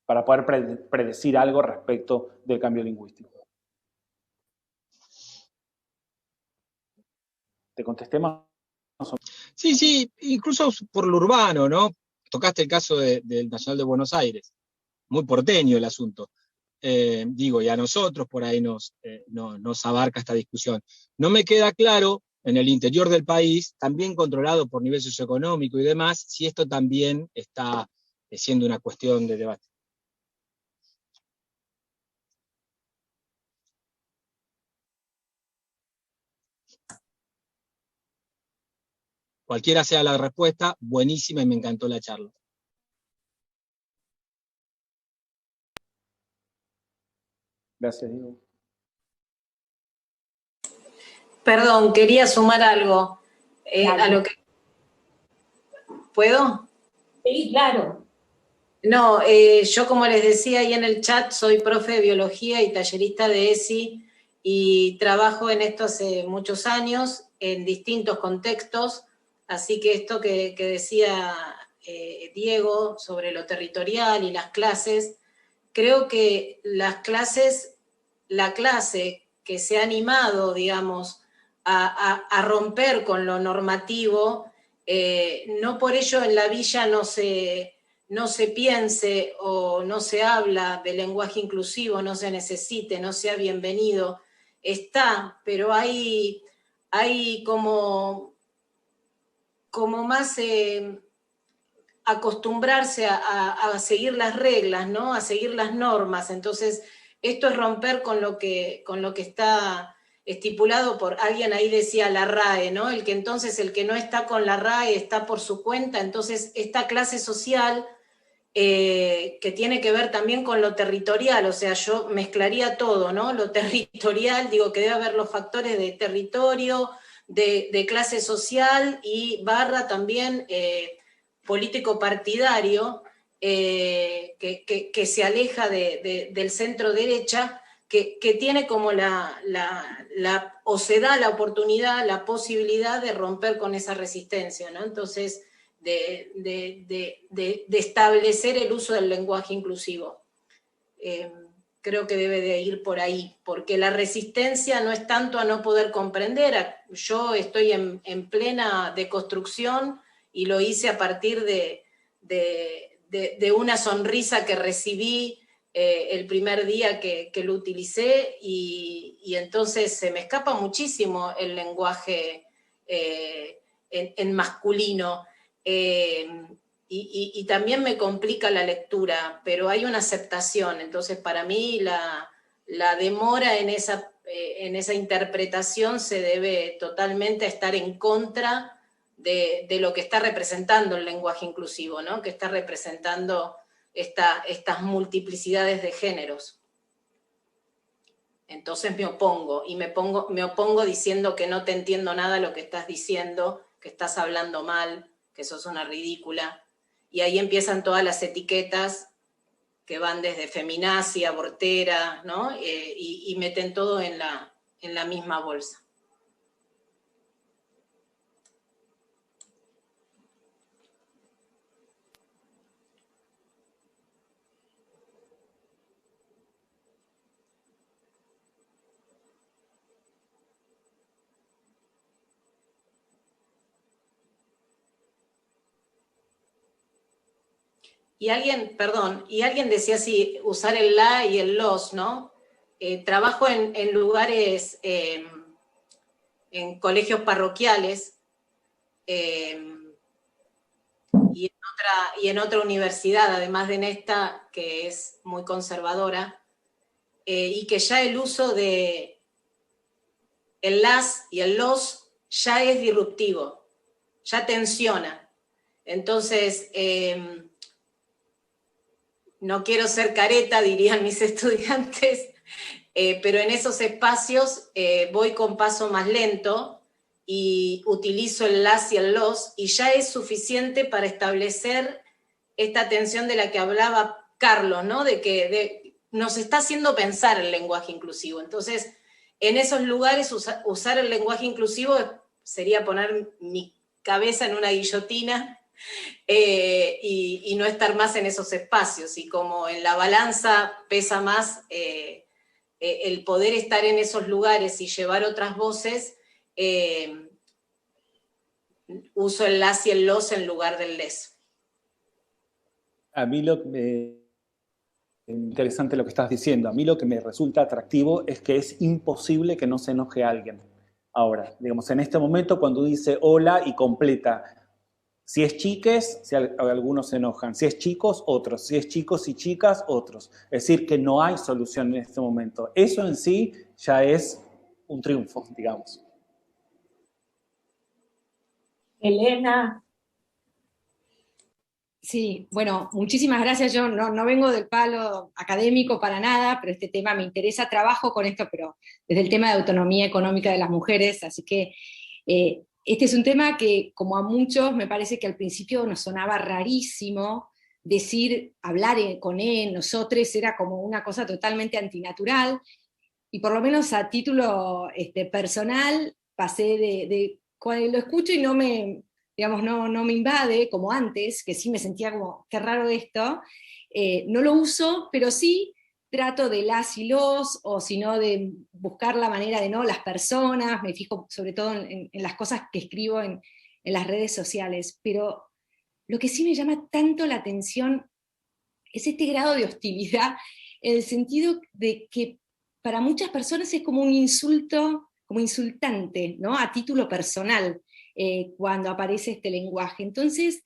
para poder predecir algo respecto del cambio lingüístico. ¿Te contesté más? Sí, incluso por lo urbano, ¿no? Tocaste el caso del Nacional de Buenos Aires, muy porteño el asunto. Digo, y a nosotros por ahí nos abarca esta discusión. No me queda claro, en el interior del país, también controlado por nivel socioeconómico y demás, si esto también está siendo una cuestión de debate. Cualquiera sea la respuesta, buenísima y me encantó la charla. Gracias, Diego. Perdón, quería sumar algo a lo que... ¿Puedo? Sí, claro. No, yo como les decía ahí en el chat, soy profe de biología y tallerista de ESI y trabajo en esto hace muchos años, en distintos contextos, así que esto que decía Diego sobre lo territorial y las clases, creo que la clase que se ha animado, digamos, a romper con lo normativo, no por ello en la villa no se piense o no se habla de lenguaje inclusivo, no se necesite, no sea bienvenido, está, pero hay como más acostumbrarse a seguir las reglas, ¿no? A seguir las normas. Entonces, esto es romper con lo que está estipulado por, alguien ahí decía la RAE, ¿no? El que no está con la RAE está por su cuenta. Entonces, esta clase social que tiene que ver también con lo territorial, o sea, yo mezclaría todo, ¿no? Lo territorial, digo que debe haber los factores de territorio, de clase social y barra también político partidario que se aleja del centro derecha, que tiene como o se da la oportunidad, la posibilidad de romper con esa resistencia, ¿no? Entonces, de establecer el uso del lenguaje inclusivo. Creo que debe de ir por ahí, porque la resistencia no es tanto a no poder comprender. Yo estoy en plena deconstrucción y lo hice a partir de una sonrisa que recibí el primer día que lo utilicé y entonces se me escapa muchísimo el lenguaje en masculino. Y también me complica la lectura, pero hay una aceptación. Entonces, para mí, la demora en esa interpretación se debe totalmente a estar en contra de lo que está representando el lenguaje inclusivo, ¿no? Que está representando estas multiplicidades de géneros. Entonces me opongo, y me opongo diciendo que no te entiendo nada lo que estás diciendo, que estás hablando mal, que sos una ridícula. Y ahí empiezan todas las etiquetas que van desde feminazi, abortera, ¿no? Y meten todo en la misma bolsa. Y alguien decía así, usar el la y el los, ¿no? Trabajo en lugares, en colegios parroquiales, y en otra universidad, además de en esta, que es muy conservadora, y que ya el uso de el las y el los ya es disruptivo, ya tensiona. Entonces, no quiero ser careta, dirían mis estudiantes, pero en esos espacios voy con paso más lento y utilizo el las y el los, y ya es suficiente para establecer esta tensión de la que hablaba Carlos, ¿no? De que nos está haciendo pensar el lenguaje inclusivo. Entonces, en esos lugares usar el lenguaje inclusivo sería poner mi cabeza en una guillotina, y no estar más en esos espacios, y como en la balanza pesa más el poder estar en esos lugares y llevar otras voces, uso el las y el los en lugar del les. A mí interesante lo que estás diciendo. A mí lo que me resulta atractivo es que es imposible que no se enoje a alguien. Ahora, digamos, en este momento cuando dice hola y completa, si es chiques, si algunos se enojan. Si es chicos, otros. Si es chicos y chicas, otros. Es decir, que no hay solución en este momento. Eso en sí ya es un triunfo, digamos. Elena. Sí, bueno, muchísimas gracias. Yo no vengo del palo académico para nada, pero este tema me interesa. Trabajo con esto, pero desde el tema de autonomía económica de las mujeres, así que este es un tema que, como a muchos, me parece que al principio nos sonaba rarísimo decir, hablar con nosotros, era como una cosa totalmente antinatural, y por lo menos a título personal pasé cuando lo escucho y no me invade como antes, que sí me sentía como, qué raro esto, no lo uso, pero sí trato de las y los, o si no de buscar la manera de las personas, me fijo sobre todo en las cosas que escribo en las redes sociales, pero lo que sí me llama tanto la atención es este grado de hostilidad, en el sentido de que para muchas personas es como un insulto, como insultante, ¿no? A título personal, cuando aparece este lenguaje. Entonces,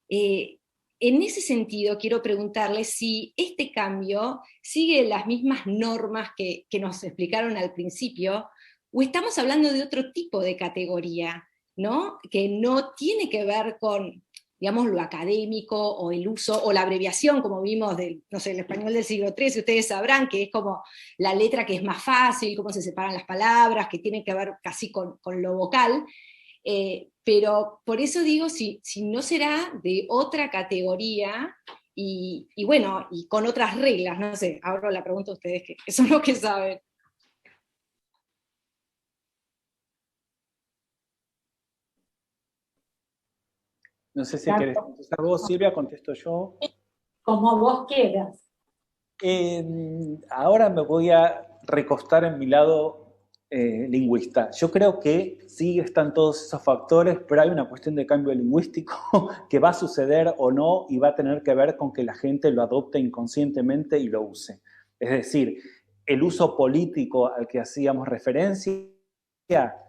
en ese sentido, quiero preguntarle si este cambio sigue las mismas normas que nos explicaron al principio, o estamos hablando de otro tipo de categoría, ¿no? Que no tiene que ver con, digamos, lo académico, o el uso, o la abreviación, como vimos del, el español del siglo XIII, ustedes sabrán que es como la letra que es más fácil, cómo se separan las palabras, que tiene que ver casi con lo vocal. Pero por eso digo, si no será de otra categoría, y bueno, y con otras reglas, no sé, ahora la pregunto a ustedes, que son los que saben. No sé si querés contestar vos, Silvia, contesto yo. Como vos quieras. Ahora me voy a recostar en mi lado lingüista. Yo creo que sí están todos esos factores, pero hay una cuestión de cambio lingüístico que va a suceder o no y va a tener que ver con que la gente lo adopte inconscientemente y lo use. Es decir, el uso político al que hacíamos referencia,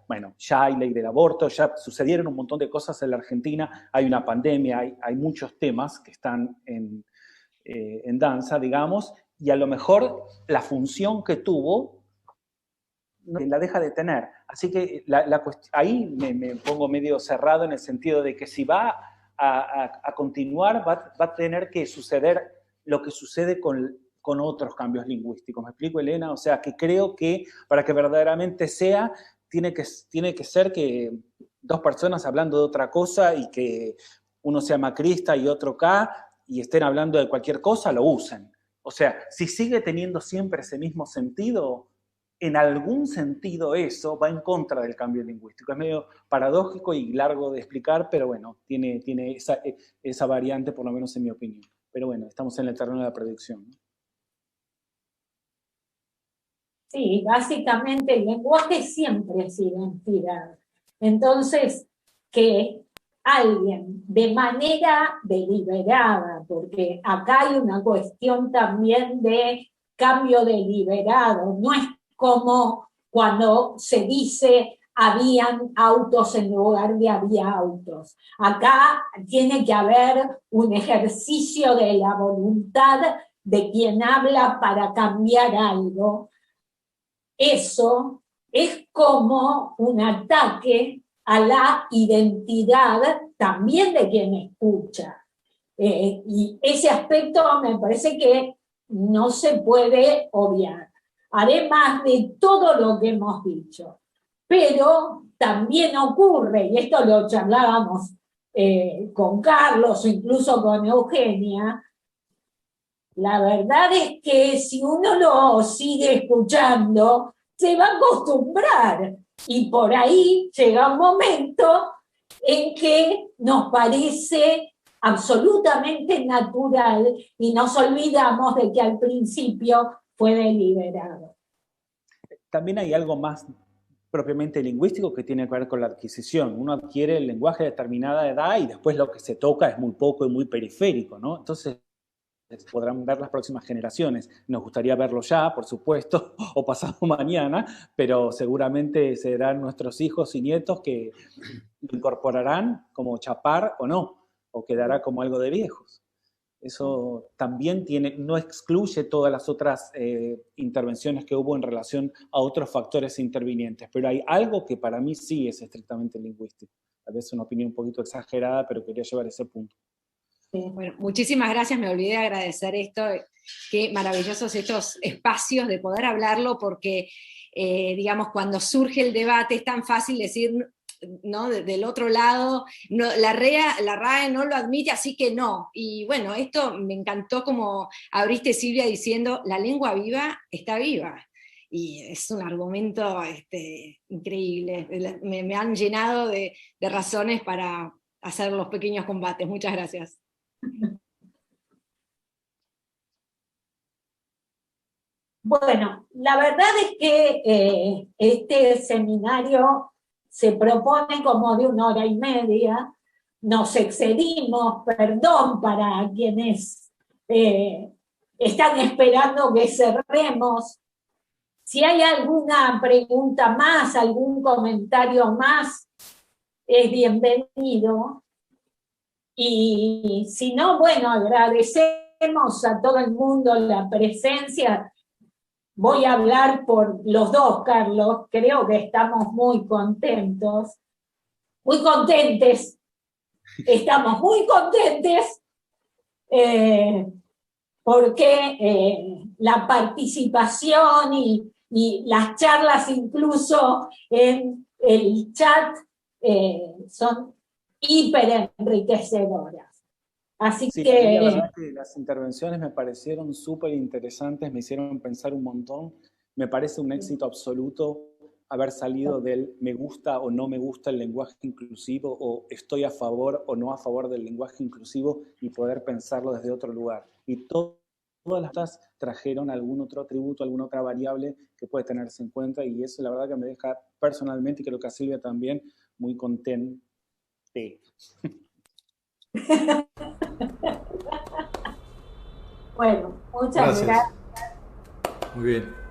bueno, ya hay ley del aborto, ya sucedieron un montón de cosas en la Argentina, hay una pandemia, hay muchos temas que están en danza, digamos, y a lo mejor la función que tuvo la deja de tener. Así que ahí me pongo medio cerrado en el sentido de que si va a continuar, va a tener que suceder lo que sucede con otros cambios lingüísticos. ¿Me explico, Elena? O sea, que creo que para que verdaderamente sea, tiene que ser que dos personas hablando de otra cosa y que uno sea macrista y otro acá y estén hablando de cualquier cosa, lo usen. O sea, si sigue teniendo siempre ese mismo sentido, en algún sentido eso va en contra del cambio lingüístico. Es medio paradójico y largo de explicar, pero bueno, tiene esa variante, por lo menos en mi opinión. Pero bueno, estamos en el terreno de la predicción, ¿no? Sí, básicamente el lenguaje siempre es identidad. Entonces, que alguien de manera deliberada, porque acá hay una cuestión también de cambio deliberado, no es como cuando se dice habían autos en lugar de había autos. Acá tiene que haber un ejercicio de la voluntad de quien habla para cambiar algo. Eso es como un ataque a la identidad también de quien escucha. Y ese aspecto me parece que no se puede obviar. Además de todo lo que hemos dicho. Pero también ocurre, y esto lo charlábamos con Carlos o incluso con Eugenia, la verdad es que si uno lo sigue escuchando, se va a acostumbrar. Y por ahí llega un momento en que nos parece absolutamente natural y nos olvidamos de que al principio fue deliberado. También hay algo más propiamente lingüístico que tiene que ver con la adquisición. Uno adquiere el lenguaje a determinada edad y después lo que se toca es muy poco y muy periférico, ¿no? Entonces podrán ver las próximas generaciones. Nos gustaría verlo ya, por supuesto, o pasado mañana, pero seguramente serán nuestros hijos y nietos que lo incorporarán como chapar o no, o quedará como algo de viejos. Eso también no excluye todas las otras intervenciones que hubo en relación a otros factores intervinientes, pero hay algo que para mí sí es estrictamente lingüístico. Tal vez una opinión un poquito exagerada, pero quería llevar ese punto. Bueno, muchísimas gracias, me olvidé de agradecer esto, qué maravillosos estos espacios de poder hablarlo, porque, digamos, cuando surge el debate es tan fácil decir, ¿no? Del otro lado, no, la RAE no lo admite, así que no. Y bueno, esto me encantó como abriste, Silvia, diciendo, la lengua viva está viva. Y es un argumento increíble, me han llenado de razones para hacer los pequeños combates. Muchas gracias. Bueno, la verdad es que este seminario se propone como de 1 hora y media, nos excedimos, perdón para quienes están esperando que cerremos. Si hay alguna pregunta más, algún comentario más, es bienvenido. Y si no, bueno, agradecemos a todo el mundo la presencia. Voy a hablar por los dos, Carlos. Creo que estamos muy contentos. Muy contentes. Estamos muy contentes porque la participación y las charlas incluso en el chat son hiper enriquecedoras. Así sí, que... La verdad que las intervenciones me parecieron súper interesantes, me hicieron pensar un montón. Me parece un éxito absoluto haber salido del me gusta o no me gusta el lenguaje inclusivo, o estoy a favor o no a favor del lenguaje inclusivo, y poder pensarlo desde otro lugar. Y todo todas las otras trajeron algún otro atributo, alguna otra variable que puede tenerse en cuenta, y eso la verdad que me deja personalmente, y creo que a Silvia también, muy contente. Bueno, muchas gracias. Muy bien.